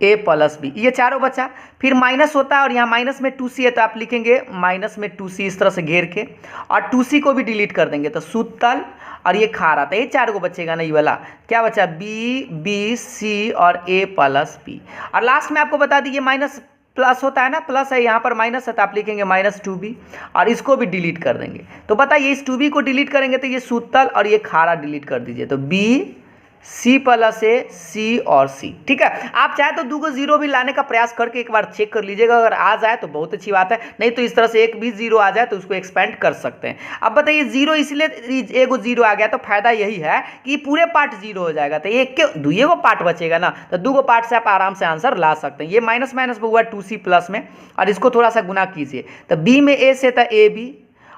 A plus B, ये चारों बचा। फिर माइनस होता है और यहाँ माइनस में 2C है, तो आप लिखेंगे माइनस में 2C इस तरह से घेर के, और 2C को भी डिलीट कर देंगे, तो सूतल और ये खारा, तो ये चार को बचेगा ना। ये वाला क्या बचा, B B C और A प्लस B। और लास्ट में आपको बता दीजिए, माइनस प्लस होता है ना, प्लस है, यहाँ पर माइनस है, तो आप लिखेंगे -2B और इसको भी डिलीट कर देंगे। तो बताइए, इस 2B को डिलीट करेंगे तो ये सूतल और ये खारा डिलीट कर दीजिए, तो B C plus A C और C, ठीक है। आप चाहे तो 2 जीरो भी लाने का प्रयास करके एक बार चेक कर लीजिएगा, अगर आ जाए तो बहुत अच्छी बात है, नहीं तो इस तरह से एक भी जीरो आ जाए तो उसको एक्सपेंड कर सकते हैं। अब बताइए, जीरो इसलिए एगो जीरो आ गया, तो फायदा यही है कि पूरे पार्ट जीरो हो जाएगा, तो एक के दुएगो पार्ट बचेगा ना, तो 2 पार्ट से आप आराम से आंसर ला सकते हैं। ये माइनस माइनस हुआ 2C प्लस में, और इसको थोड़ा सा गुना कीजिए, तो B में A से था AB,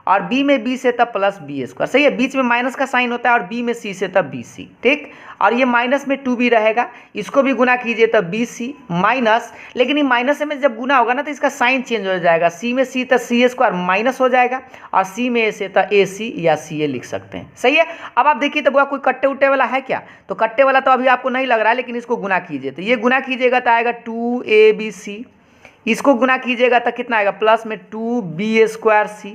और B में B से तब प्लस B स्क्वायर, सही है। बीच में माइनस का साइन होता है, और B में C से तब BC, ठीक। और ये माइनस में 2B रहेगा, इसको भी गुना कीजिए तब BC माइनस, लेकिन ये माइनस में जब गुना होगा ना तो इसका साइन चेंज हो जाएगा, C में C तब C स्क्वायर माइनस हो जाएगा, और C में A से तब AC या CA लिख सकते हैं, सही है। अब आप देखिए, तो कोई कट्टे उट्टे वाला है क्या, तो कट्टे वाला तो अभी आपको नहीं लग रहा है, लेकिन इसको गुना कीजिए, तो ये गुना कीजिएगा तो आएगा 2ABC, इसको गुना कीजिएगा तो कितना आएगा, प्लस में 2B स्क्वायर C,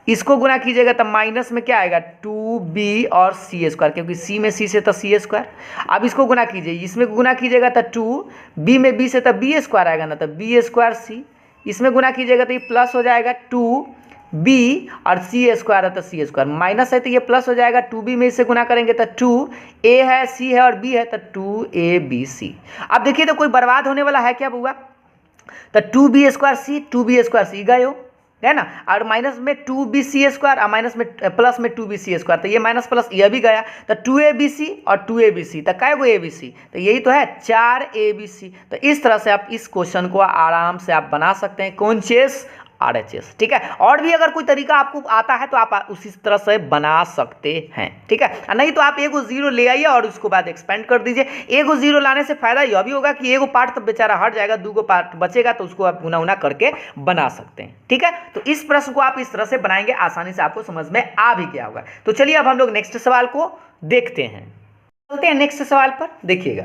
इसको गुना कीजिएगा तब माइनस में क्या आएगा, 2B और C स्क्वायर, क्योंकि C में C से तो C स्क्वायर। अब इसको गुना कीजिए, इसमें गुना कीजिएगा तो 2B में B से तब B स्क्वायर आएगा ना, तो B स्क्वायर C, इसमें गुना कीजिएगा तो ये प्लस हो जाएगा 2B और C स्क्वायर है तो C स्क्वायर, माइनस है तो ये प्लस हो जाएगा, 2B में इससे गुना करेंगे तो 2A है, C है और B है, तो 2ABC। अब देखिए, तो कोई बर्बाद होने वाला है क्या बुआ, तो 2B square C 2B square C गए हो, है ना, और माइनस में 2BC स्क्वायर और माइनस में प्लस में 2BC स्क्वायर, तो ये माइनस प्लस ये भी गया, तो 2ABC और 2ABC, तो कै गो ABC, तो यही तो है 4ABC। तो इस तरह से आप इस क्वेश्चन को आराम से आप बना सकते हैं, कौन चीज, RHS, ठीक है। और भी अगर कोई तरीका आपको आता है तो आप उसी तरह से बना सकते हैं, ठीक है। नहीं तो आप एगो जीरो ले आइए और उसको बाद एक्सपेंड कर दीजिए। एगो जीरो लाने से फायदा यह भी होगा कि एगो पार्ट तो बेचारा हट जाएगा, 2 पार्ट बचेगा, तो उसको आप गुना करके बना सकते हैं, ठीक है। तो इस प्रश्न को आप इस तरह से बनाएंगे, आसानी से आपको समझ में आ भी गया होगा। तो चलिए अब हम लोग नेक्स्ट सवाल को देखते हैं, चलते हैं नेक्स्ट सवाल पर, देखिएगा।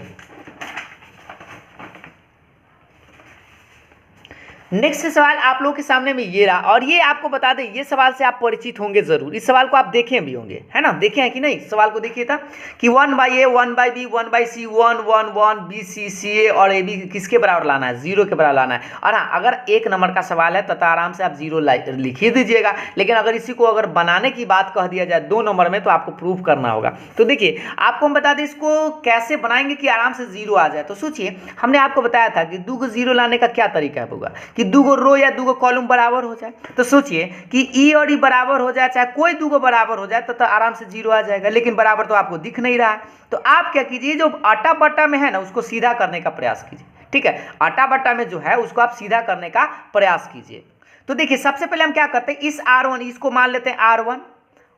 नेक्स्ट सवाल आप लोगों के सामने में ये रहा, और ये आपको बता दें, ये सवाल से आप परिचित होंगे जरूर, इस सवाल को आप देखे भी होंगे, है ना, देखे हैं कि नहीं, सवाल को देखिए था कि 1/a 1/b 1/c 1 1 1 b c c a और a b किसके बराबर लाना है, 0 के बराबर लाना है। और हाँ, अगर 1 नंबर का सवाल है तो आराम से आप 0 लिख ही दीजिएगा, लेकिन अगर इसी को अगर बनाने की बात कह दिया जाए 2 नंबर में तो आपको प्रूफ करना होगा। तो देखिए आपको हम बता दें इसको कैसे बनाएंगे कि आराम से 0 आ जाए। तो सोचिए, हमने आपको बताया था कि 2 को 0 लाने का क्या तरीका होगा कि 2 गो रो या 2 गो कॉलम बराबर हो जाए। तो सोचिए कि ई और ई बराबर हो जाए, चाहे कोई 2 गो बराबर हो जाए तो आराम से 0 आ जाएगा, लेकिन बराबर तो आपको दिख नहीं रहा है। तो आप क्या कीजिए, जो आटा बट्टा में है ना उसको सीधा करने का प्रयास कीजिए। ठीक है, आटा बट्टा में जो है उसको आप सीधा करने का प्रयास कीजिए। तो देखिए सबसे पहले हम क्या करते हैं, इस R1 इसको मान लेते हैं R1,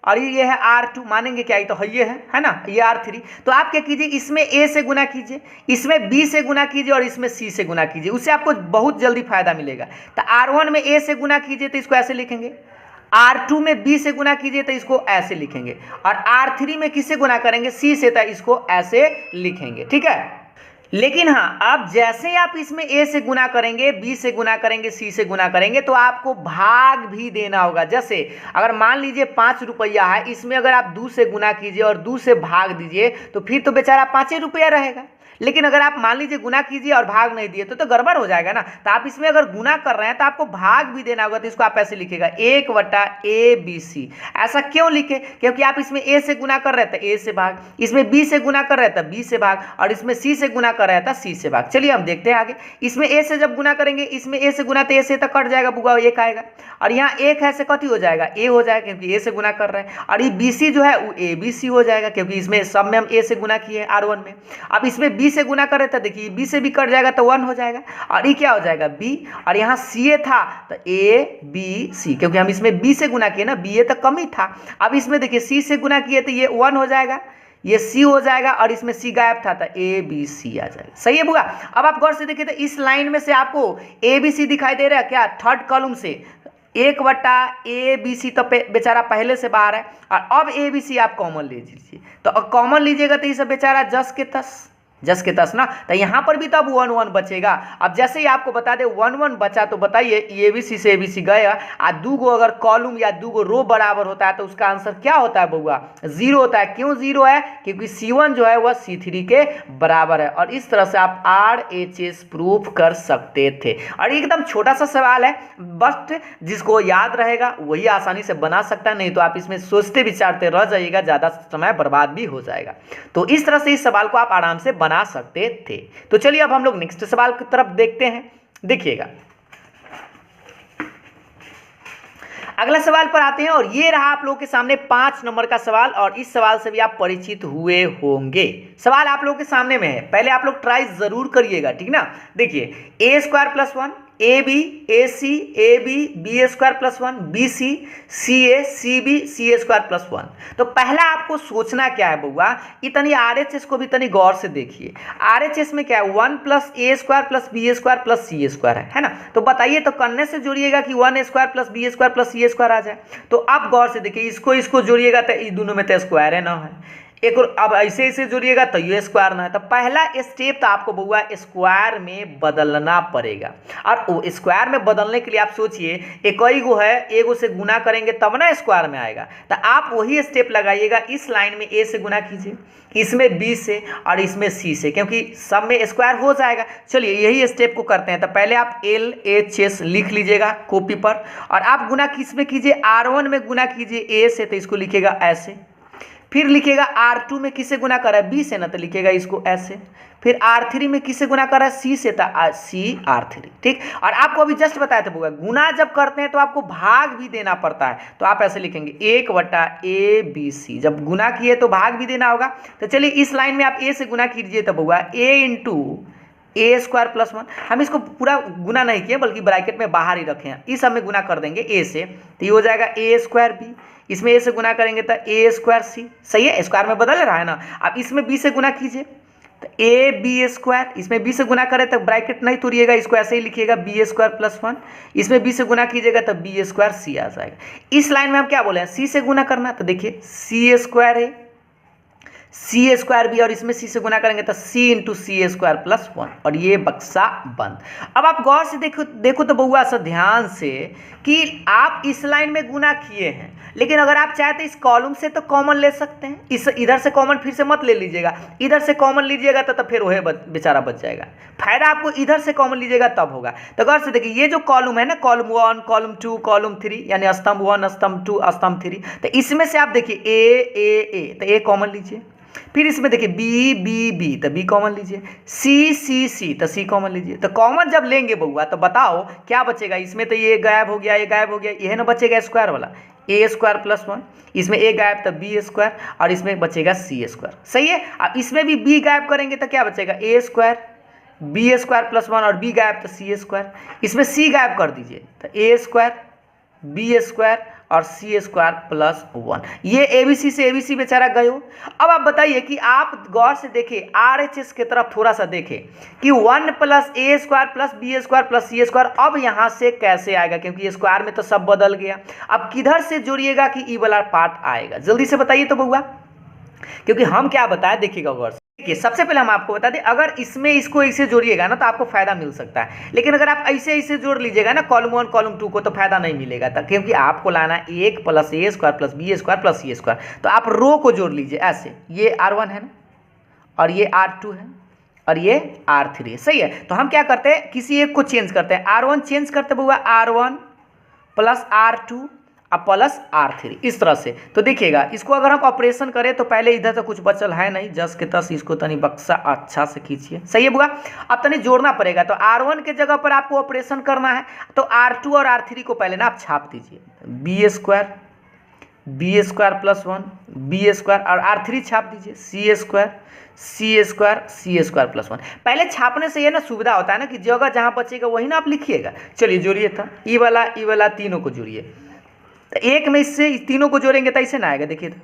और ये है R2, मानेंगे क्या, ये तो ये है ना, ये R3। तो आप क्या कीजिए, इसमें A से गुना कीजिए, इसमें B से गुना कीजिए और इसमें C से गुना कीजिए, उससे आपको बहुत जल्दी फायदा मिलेगा। तो R1 में A से गुना कीजिए तो इसको ऐसे लिखेंगे, R2 में B से गुना कीजिए तो इसको ऐसे लिखेंगे, और R3 में किससे गुना करेंगे, C से, तो इसको ऐसे लिखेंगे। ठीक है, लेकिन हाँ, अब जैसे ही आप इसमें A से गुना करेंगे, B से गुना करेंगे, C से गुना करेंगे तो आपको भाग भी देना होगा। जैसे अगर मान लीजिए 5 रुपया है, इसमें अगर आप 2 से गुना कीजिए और 2 से भाग दीजिए तो फिर तो बेचारा 5 रुपया रहेगा। लेकिन अगर आप मान लीजिए गुना कीजिए और भाग नहीं दिए तो गड़बड़ हो जाएगा ना। तो आप इसमें अगर गुना कर रहे हैं तो आपको भाग भी देना होगा, तो इसको आप ऐसे लिखेगा 1/ABC। ऐसा क्यों लिखे, क्योंकि आप इसमें A से गुना कर रहे थे A से भाग, इसमें B से गुना कर रहे थे B से भाग, और इसमें C से गुना कर रहे थे C से भाग। चलिए हम देखते हैं आगे, इसमें A से जब गुना करेंगे, इसमें A से गुना तो A से तो कट जाएगा, बुआ 1 आएगा, और यहाँ 1 है से कति हो जाएगा, A हो जाएगा क्योंकि A से गुना कर रहे हैं, और ये BC जो है वो ABC हो जाएगा क्योंकि इसमें सब में हम A से गुना किए R1 में। अब इसमें B से गुना कर रहे थे, देखिए B से भी कट जाएगा तो 1 हो जाएगा, और ये क्या हो जाएगा B, और यहाँ CA था तो ABC, क्योंकि हम इसमें B से गुना किए ना, BA तो कम ही था। अब इसमें देखिए C से गुना किए तो ये 1 हो जाएगा, ये C हो जाएगा, और इसमें C गायब था तो ABC आ जाएगा। सही है बुआ। अब आप गौर से देखिए तो इस लाइन में से आपको ABC दिखाई दे रहा है क्या, थर्ड कॉलम से 1/ABC तो बेचारा पहले से बाहर है, और अब ABC आप कॉमन ले लीजिए, तो कॉमन लीजिएगा तो ये सब बेचारा 10 के 10 ना, तो यहाँ पर भी तो अब 1 1 बचेगा। अब जैसे ही आपको बता दे 1 1 बचा तो बताइए ABC से ABC गया, आ 2 गो अगर कॉलम या 2 गो रो बराबर होता है तो उसका आंसर क्या होता है बउआ, 0 होता है। क्यों 0 है, क्योंकि C1 जो है वह C3 के बराबर है, और इस तरह से आप RHS प्रूफ कर सकते थे। और एकदम छोटा सा सवाल है, बस जिसको याद रहेगा वही आसानी से बना सकता है, नहीं तो आप इसमें सोचते विचारते रह जाइएगा, ज़्यादा समय बर्बाद भी हो जाएगा। तो इस तरह से इस सवाल को आप आराम से बना सकते थे। तो चलिए अब हम लोग नेक्स्ट सवाल की तरफ देखते हैं। देखिएगा अगला सवाल पर आते हैं, और ये रहा आप लोगों के सामने 5 नंबर का सवाल, और इस सवाल से भी आप परिचित हुए होंगे। सवाल आप लोगों के सामने में है, पहले आप लोग ट्राई जरूर करिएगा, ठीक ना। देखिए A² + 1 AB AC AB B² + 1 BC CA CB CA² + 1। तो पहला आपको सोचना क्या है बउआ, इतनी RHS को भी इतनी गौर से देखिए। RHS में क्या है, 1 + A² + B² + C² है ना। तो बताइए, तो करने से जोड़िएगा कि 1A² + B² + C² आ जाए। तो अब गौर से देखिए, इसको जोड़िएगा तो इस दोनों में तो स्क्वायर है ना है, एक और अब ऐसे जोड़िएगा तो ये स्क्वायर ना है। तो पहला स्टेप तो आपको बउआ स्क्वायर में बदलना पड़ेगा, और वो स्क्वायर में बदलने के लिए आप सोचिए, एक ही गो है, एगो से गुना करेंगे तब ना स्क्वायर में आएगा। तो आप वही स्टेप लगाइएगा, इस लाइन में A से गुना कीजिए, इसमें B से और इसमें C से, क्योंकि सब में स्क्वायर हो जाएगा। चलिए यही स्टेप को करते हैं। तो पहले आप LHS लिख लीजिएगा कॉपी पर, और आप गुना किस में कीजिए, R1 में गुना कीजिए A से, तो इसको लिखिएगा ऐसे। फिर लिखिएगा R2 में किससे गुना कर रहा है, B से ना, तो लिखिएगा इसको ऐसे। फिर R3 में किससे गुना कर रहा है, C से, तो CR3। ठीक, और आपको अभी जस्ट बताया था बुआ, गुना जब करते हैं तो आपको भाग भी देना पड़ता है, तो आप ऐसे लिखेंगे 1/ABC। जब गुना किए तो भाग भी देना होगा। तो चलिए इस लाइन में आप A से गुना कीजिए, तो बुआ A × A² + 1। हम इसको पूरा गुना नहीं किए बल्कि ब्रैकेट में बाहर ही रखे हैं, इस सब में गुना कर देंगे A से, तो ये हो जाएगा A²B। इसमें A से गुना करेंगे तो A²C। सही है, स्क्वायर में बदल रहा है ना। अब इसमें B से गुना कीजिए तो AB², इसमें B से गुना करें तो ब्रैकेट नहीं तोड़िएगा, इसको ऐसे ही लिखिएगा B² + 1। इसमें B से गुना कीजिएगा तो B²C आ जाएगा। इस लाइन में हम क्या बोले हैं, C से गुना करना, तो देखिए C² है, सी स्क्वायर भी, और इसमें सी से गुना करेंगे तो सी इंटू सी स्क्वायर प्लस 1, और ये बक्सा बंद। अब आप गौर से देखो तो बउआ सा ध्यान से कि आप इस लाइन में गुना किए हैं, लेकिन अगर आप चाहे तो इस कॉलम से तो कॉमन ले सकते हैं, इस इधर से कॉमन फिर से मत ले लीजिएगा, इधर से कॉमन लीजिएगा तो फिर वह बेचारा बच जाएगा। फायदा आपको इधर से कॉमन लीजिएगा तब होगा। तो गौर से देखिए ये जो कॉलम है ना, कॉलम 1 कॉलम 2 कॉलम 3, यानी स्तंभ 1 स्तंभ 2 स्तंभ 3, तो इसमें से आप देखिए ए तो ए कॉमन लीजिए, फिर इसमें देखिए बी बी बी तो बी कॉमन लीजिए, सी सी सी तो सी कॉमन लीजिए। तो कॉमन जब लेंगे बउआ तो बताओ क्या बचेगा इसमें, तो ये गायब हो गया, ये गायब हो गया, यह ना बचेगा स्क्वायर वाला ए स्क्वायर प्लस 1, इसमें ए गायब तो बी स्क्वायर, और इसमें बचेगा सी स्क्वायर। सही है। अब इसमें भी बी गायब करेंगे तो क्या बचेगा, ए स्क्वायर बी स्क्वायर प्लस 1, और बी गायब तो सी स्क्वायर, इसमें सी गायब कर दीजिए तो ए स्क्वायर बी स्क्वायर और सी स्क्वायर प्लस 1। ये एबीसी से एबीसी बेचारा गए हो। अब आप बताइए कि आप गौर से देखें आरएचएस की तरफ थोड़ा सा देखें कि 1 plus a square plus b square plus c square अब यहाँ से कैसे आएगा, क्योंकि स्क्वायर में तो सब बदल गया। अब किधर से जोड़िएगा कि ई वाला पार्ट आएगा, जल्दी से बताइए तो बउआ, क्योंकि हम क्या बताएं देखिएगा गौर से। देखिए सबसे पहले हम आपको बता दें, अगर इसमें इसको ऐसे जोड़िएगा ना तो आपको फायदा मिल सकता है, लेकिन अगर आप ऐसे जोड़ लीजिएगा ना कॉलम 1 कॉलम 2 को तो फायदा नहीं मिलेगा था, क्योंकि आपको लाना 1 plus a square plus b square plus c square. तो आप रो को जोड़ लीजिए ऐसे, ये R1 है ना, और ये R2 है, और ये R3 है। सही है। तो हम क्या करते हैं, किसी एक को चेंज करते हैं, R1 चेंज करते हुआ R1 प्लस R2 अब प्लस R3 इस तरह से। तो देखिएगा इसको अगर हम ऑपरेशन करें तो पहले इधर तो कुछ बचल है नहीं, जस के तस इसको तनी बक्सा अच्छा से खींचिए। सही है बुआ। अब तनी जोड़ना पड़ेगा, तो R1 के जगह पर आपको ऑपरेशन करना है, तो R2 और R3 को पहले ना आप छाप दीजिए, b square plus 1 b square, और R3 छाप दीजिए सी स्क्वायर प्लस 1। पहले छापने से ये ना सुविधा होता है ना कि जगह जहाँ बचेगा वही ना आप लिखिएगा। चलिए जोड़िए था, ई वाला तीनों को जोड़िए, तो एक में इससे इस तीनों को जोड़ेंगे तो ऐसे ना आएगा। देखिए तो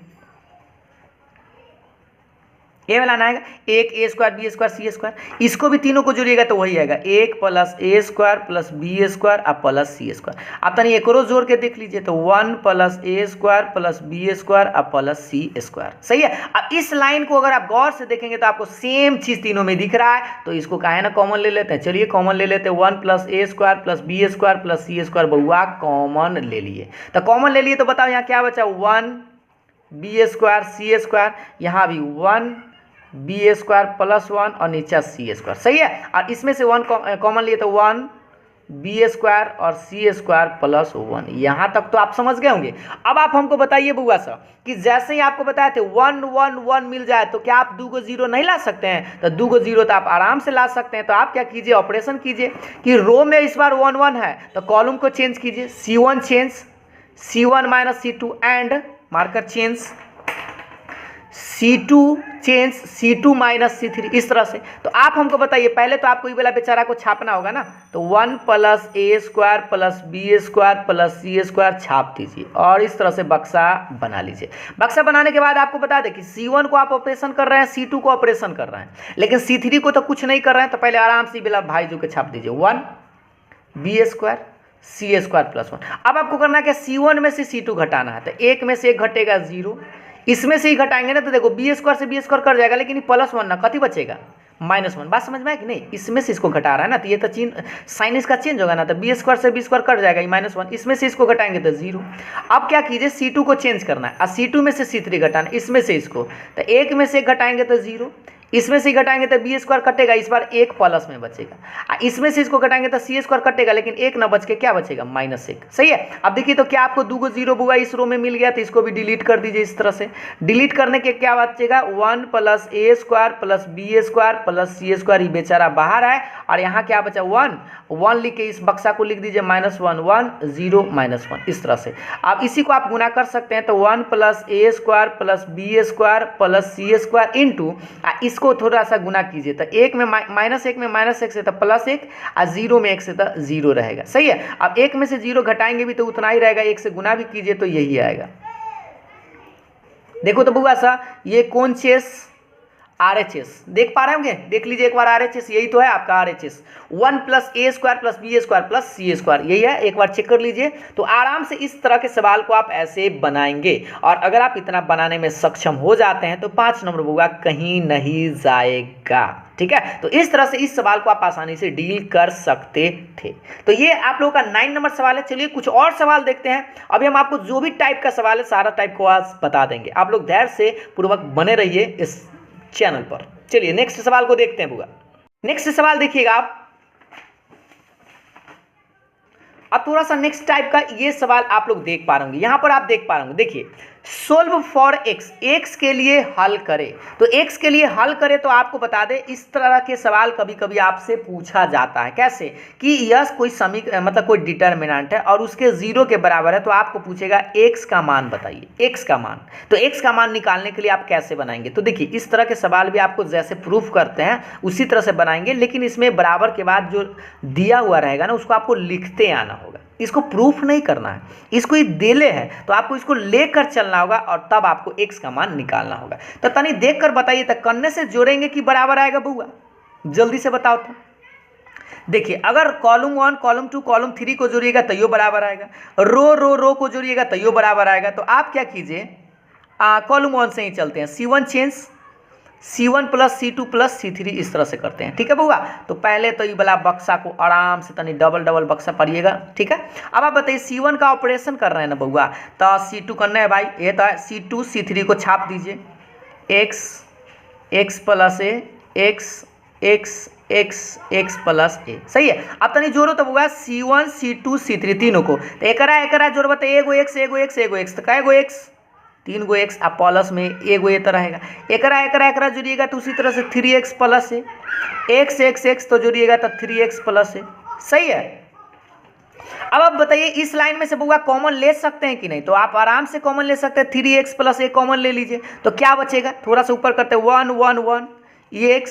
ए वाला ना आएगा, एक ए स्क्वायर बी स्क्वायर सी स्क्वायर, इसको भी तीनों को जोड़िएगा तो वही आएगा, 1 plus a square plus b square और प्लस सी स्क्वायर। आप तनी एक और जोड़ के देख लीजिए, तो 1 plus a square plus b square और प्लस सी स्क्वायर। सही है। अब इस लाइन को अगर आप गौर से देखेंगे तो आपको सेम चीज तीनों में दिख रहा है, तो इसको काहे ना कॉमन ले लेते हैं। चलिए कॉमन ले लेते हैं, 1 plus a square plus b square plus c square बउआ कॉमन ले लिए। तो कॉमन ले लिए तो बताओ यहाँ क्या बचा, 1 बी स्क्वायर सी स्क्वायर, यहाँ भी 1 बी स्क्वायर प्लस 1 और नीचे सी स्क्वायर। सही है। और इसमें से 1 कॉमन लिए तो 1 बी स्क्वायर और सी स्क्वायर प्लस 1। यहाँ तक तो आप समझ गए होंगे। अब आप हमको बताइए बुआ साहब कि जैसे ही आपको बताए थे 1 1 1 मिल जाए तो क्या आप 2 को 0 नहीं ला सकते हैं, तो 2 को 0 तो आप आराम से ला सकते हैं। तो आप क्या कीजिए, ऑपरेशन कीजिए कि रो में इस बार 1 1 है तो कॉलम को चेंज कीजिए, C1 change C1 minus C2 and marker change C2 change C2 minus C3 इस तरह से। तो आप हमको बताइए, पहले तो आपको ये वाला बेचारा को छापना होगा ना, तो 1 plus a square plus b square plus c square छाप दीजिए और इस तरह से बक्सा बना लीजिए। बक्सा बनाने के बाद आपको बता दें कि C1 को आप ऑपरेशन कर रहे हैं, C2 को ऑपरेशन कर रहे हैं, लेकिन C3 को तो कुछ नहीं कर रहे हैं। तो पहले आराम से वाला भाई जो के छाप दीजिए, 1 बी स्क्वायर सी स्क्वायर प्लस 1। अब आपको करना है कि C1 में से C2 घटाना है, तो एक में से एक घटेगा 0, इसमें से ही घटाएंगे ना तो देखो बी स्क्वायर से बी स्क्वायर कट जाएगा, लेकिन प्लस 1 ना कति बचेगा -1। बात समझ में आए कि नहीं, इसमें से इसको घटा रहा है ना, तो ये तो साइन इसका चेंज होगा ना, तो बी स्क्वायर से बी स्क्वायर कट जाएगा, -1, इसमें से इसको घटाएंगे तो 0। अब क्या कीजिए, C2 को चेंज करना है और C2 में से C3 घटाना, इसमें से इसको, तो एक में से घटाएंगे तो 0, इसमें से घटाएंगे तो बी स्क्वायर कटेगा, इस बार एक प्लस में बचेगा, इसमें से इसको घटाएंगे तो सी स्क्वायर कटेगा, लेकिन एक ना बच के क्या बचेगा, -1। सही है। अब देखिए तो क्या आपको 2 को 0 बुआ इस रो में मिल गया, तो इसको भी डिलीट कर दीजिए इस तरह से। डिलीट करने के क्या बचेगा, 1 plus a square plus b square plus c square, ये बेचारा बाहर है, और यहाँ क्या बचा 1 लिख के इस बक्सा को लिख दीजिए -1 1 0 -1 इस तरह से। अब इसी को आप गुना कर सकते हैं, तो 1 plus a square plus b square plus c square into इसको थोड़ा सा गुना कीजिए, तो एक में -1 में -1 से तो +1 और 0 में 1 से तो 0 रहेगा। सही है। अब 1 में से 0 घटाएंगे भी तो उतना ही रहेगा, 1 से गुना भी कीजिए तो यही आएगा। देखो तो बुआ सा, ये कौन चेस RHS देख पा रहे होंगे, देख लीजिए एक बार RHS, यही तो है आपका RHS 1 plus a square plus b square plus c square, यही है, एक बार चेक कर लीजिए। तो आराम से इस तरह के सवाल को आप ऐसे बनाएंगे और अगर आप इतना बनाने में सक्षम हो जाते हैं तो 5 नंबर होगा कहीं नहीं जाएगा, ठीक है। तो इस तरह से इस सवाल को आप आसानी से डील कर सकते थे। तो ये आप लोगों का 9 नंबर सवाल है। चलिए कुछ और सवाल देखते हैं। अभी हम आपको जो भी टाइप का सवाल है सारा टाइप को आज बता देंगे, आप लोग धैर्य से पूर्वक बने रहिए इस चैनल पर। चलिए नेक्स्ट सवाल को देखते हैं बुआ। नेक्स्ट सवाल देखिएगा आप, अब थोड़ा सा नेक्स्ट टाइप का ये सवाल आप लोग देख पा रहे होंगे, यहां पर आप देख पा रहे होंगे, देखिए सोल्व फॉर एक्स, एक्स के लिए हल करें। तो एक्स के लिए हल करें तो आपको बता दें इस तरह के सवाल कभी कभी आपसे पूछा जाता है। कैसे कि यह कोई मतलब कोई डिटर्मिनेंट है और उसके जीरो के बराबर है, तो आपको पूछेगा एक्स का मान बताइए, एक्स का मान। तो एक्स का मान निकालने के लिए आप कैसे बनाएंगे? तो देखिए इस तरह के सवाल भी आपको जैसे प्रूफ करते हैं उसी तरह से बनाएंगे, लेकिन इसमें बराबर के बाद जो दिया हुआ रहेगा ना उसको आपको लिखते आना होगा, इसको प्रूफ नहीं करना है, इसको ये देले है तो आपको इसको लेकर चलना होगा और तब आपको एक्स का मान निकालना होगा। तो तनी देख कर बताइए, तो करने से जोड़ेंगे कि बराबर आएगा बुआ, जल्दी से बताओ। तो देखिए अगर कॉलम 1 कॉलम 2 कॉलम 3 को जोड़िएगा तो यो बराबर आएगा, रो को जोड़िएगा तो यो बराबर आएगा। तो आप क्या कीजिए, कॉलम 1 से ही चलते हैं, C1 change C1 plus C2 plus C3 इस तरह से करते हैं, ठीक है बउआ। तो पहले तो ये वाला बक्सा को आराम से तनी डबल बक्सा पढ़िएगा, ठीक है। अब आप बताइए C1 का ऑपरेशन कर रहे हैं ना बउआ, तो C2 करना है भाई, ये तो है C2 C3 को छाप दीजिए, x प्लस ए x प्लस ए, सही है। अब तनी जोड़ो तो बउआ C1 C2 C3 तीनों को, तो एकरा जोड़ बताइए, एगो x तो कएगो x, 3 गो x, आप प्लस में एगो ये तो रहेगा, एकरा जोड़िएगा तो उसी तरह से 3x प्लस है, x तो जोड़िएगा तो 3x प्लस है, सही है। अब आप बताइए इस लाइन में से बुआ कॉमन ले सकते हैं कि नहीं? तो आप आराम से कॉमन ले सकते हैं, 3x प्लस ए कॉमन ले लीजिए, तो क्या बचेगा, थोड़ा सा ऊपर करते हैं 1 1 1, ये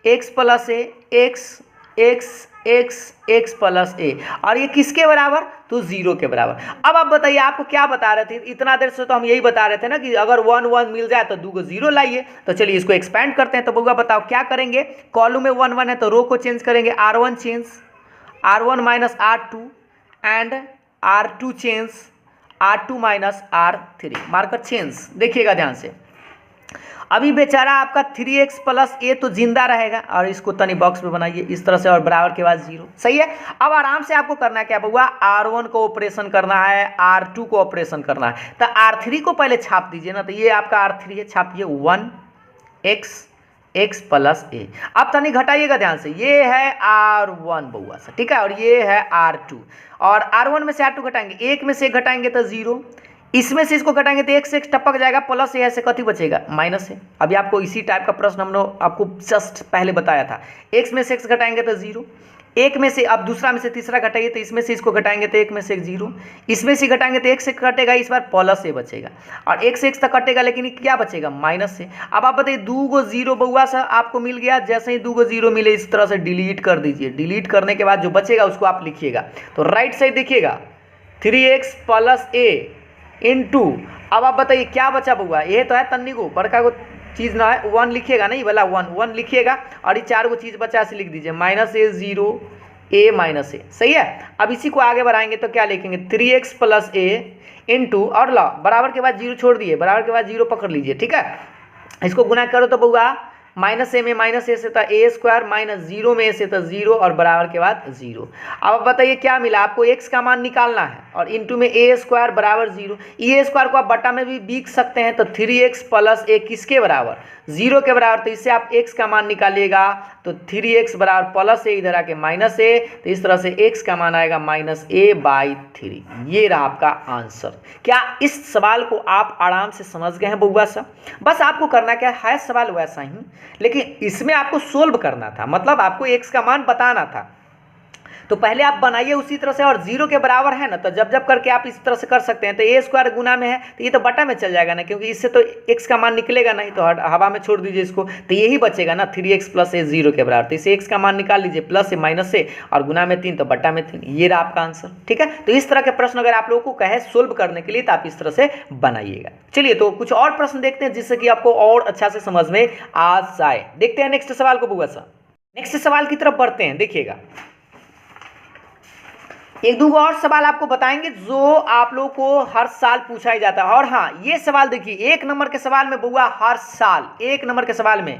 x प्लस ए x प्लस ए, और ये किसके बराबर? तो 0 के बराबर। अब आप बताइए आपको क्या बता रहे थे इतना देर से, तो हम यही बता रहे थे ना कि अगर 1 1 मिल जाए तो 2 को 0 लाइए। तो चलिए इसको एक्सपेंड करते हैं। तो बउआ बताओ क्या करेंगे, कॉलम में 1 1 है तो रो को चेंज करेंगे, R1 change R1 minus R2 and R2 change R2 minus R3, marker change. देखिएगा ध्यान से, अभी बेचारा आपका 3x प्लस ए तो जिंदा रहेगा, और इसको तनी बॉक्स में बनाइए इस तरह से और बराबर के बाद 0, सही है। अब आराम से आपको करना है क्या बउआ, R1 को ऑपरेशन करना है, R2 को ऑपरेशन करना है, तो R3 को पहले छाप दीजिए ना, तो ये आपका R3 है, छापिए 1x प्लस ए। अब तनी घटाइएगा ध्यान से, ये है R1 बउआ से, ठीक है, और ये है R2, और R1 में से R2 घटाएंगे, एक में से घटाएंगे तो 0, इसमें से इसको घटाएंगे तो x से x टपक जाएगा, प्लस ए से कथी बचेगा, माइनस है। अभी आपको इसी टाइप का प्रश्न हमने आपको जस्ट पहले बताया था, x में से x घटाएंगे तो 0, एक में से अब दूसरा में से तीसरा घटाइए तो इसमें से इसको घटाएंगे तो एक में से 0, इसमें से घटाएंगे तो x से कटेगा, इस बार प्लस ए बचेगा, और x से x तक कटेगा लेकिन क्या बचेगा, माइनस से। अब आप बताइए 2 को 0 बउआ सा आपको मिल गया, जैसे ही 2 को 0 मिले इस तरह से डिलीट कर दीजिए, डिलीट करने के बाद जो बचेगा उसको आप लिखिएगा। तो राइट साइड देखिएगा 3x प्लस ए इंटू, अब आप बताइए क्या बचा बउआ, ये तो है तन्नी को बड़का को चीज़ ना है, 1 लिखिएगा, नहीं वाला 1 लिखिएगा, और ये 4 को चीज़ बचा से लिख दीजिए, माइनस ए 0 ए माइनस ए, सही है। अब इसी को आगे बढ़ाएंगे तो क्या लिखेंगे, 3x प्लस ए इंटू, और ला बराबर के बाद 0 छोड़ दिए, बराबर के बाद 0 पकड़ लीजिए, ठीक है। इसको गुना करो तो बउआ माइनस ए में माइनस ए से था ए स्क्वायर, माइनस 0 में ए से था 0, और बराबर के बाद 0। अब बताइए क्या मिला आपको, x का मान निकालना है, और इंटू में ए स्क्वायर बराबर 0, ए स्क्वायर को आप बटा में भी बीख सकते हैं, तो 3x प्लस ए किसके बराबर, 0 के बराबर। तो इससे आप x का मान निकालिएगा, तो 3x बराबर प्लस ए, इधर आके माइनस ए, तो इस तरह से x का मान आएगा -a/3। ये रहा आपका आंसर। क्या इस सवाल को आप आराम से समझ गए हैं बउआ सा? बस आपको करना क्या है, सवाल वैसा ही, लेकिन इसमें आपको सोल्व करना था, मतलब आपको x का मान बताना था। तो पहले आप बनाइए उसी तरह से, और 0 के बराबर है ना, तो जब जब करके आप इस तरह से कर सकते हैं। तो ए स्क्वायर गुना में है तो ये तो बटा में चल जाएगा ना, क्योंकि इससे तो x का मान निकलेगा नहीं, तो हवा में छोड़ दीजिए इसको, तो यही बचेगा ना 3x प्लस ए 0 के बराबर। तो इसे x का मान निकाल लीजिए, प्लस से माइनस से और गुना में 3 तो बटा में 3, ये रहा आपका आंसर। ठीक है, तो इस तरह के प्रश्न अगर आप लोगों को कहे सोल्व करने के लिए तो आप इस तरह से बनाइएगा। चलिए तो कुछ और प्रश्न देखते हैं जिससे कि आपको और अच्छा से समझ में आ जाए। देखते हैं नेक्स्ट सवाल को बुआ सा। नेक्स्ट सवाल की तरफ बढ़ते हैं। देखिएगा, एक दो और सवाल आपको बताएंगे जो आप लोगों को हर साल पूछा ही जाता है। और हाँ, ये सवाल देखिए, 1 नंबर के सवाल में बुआ हर साल 1 नंबर के सवाल में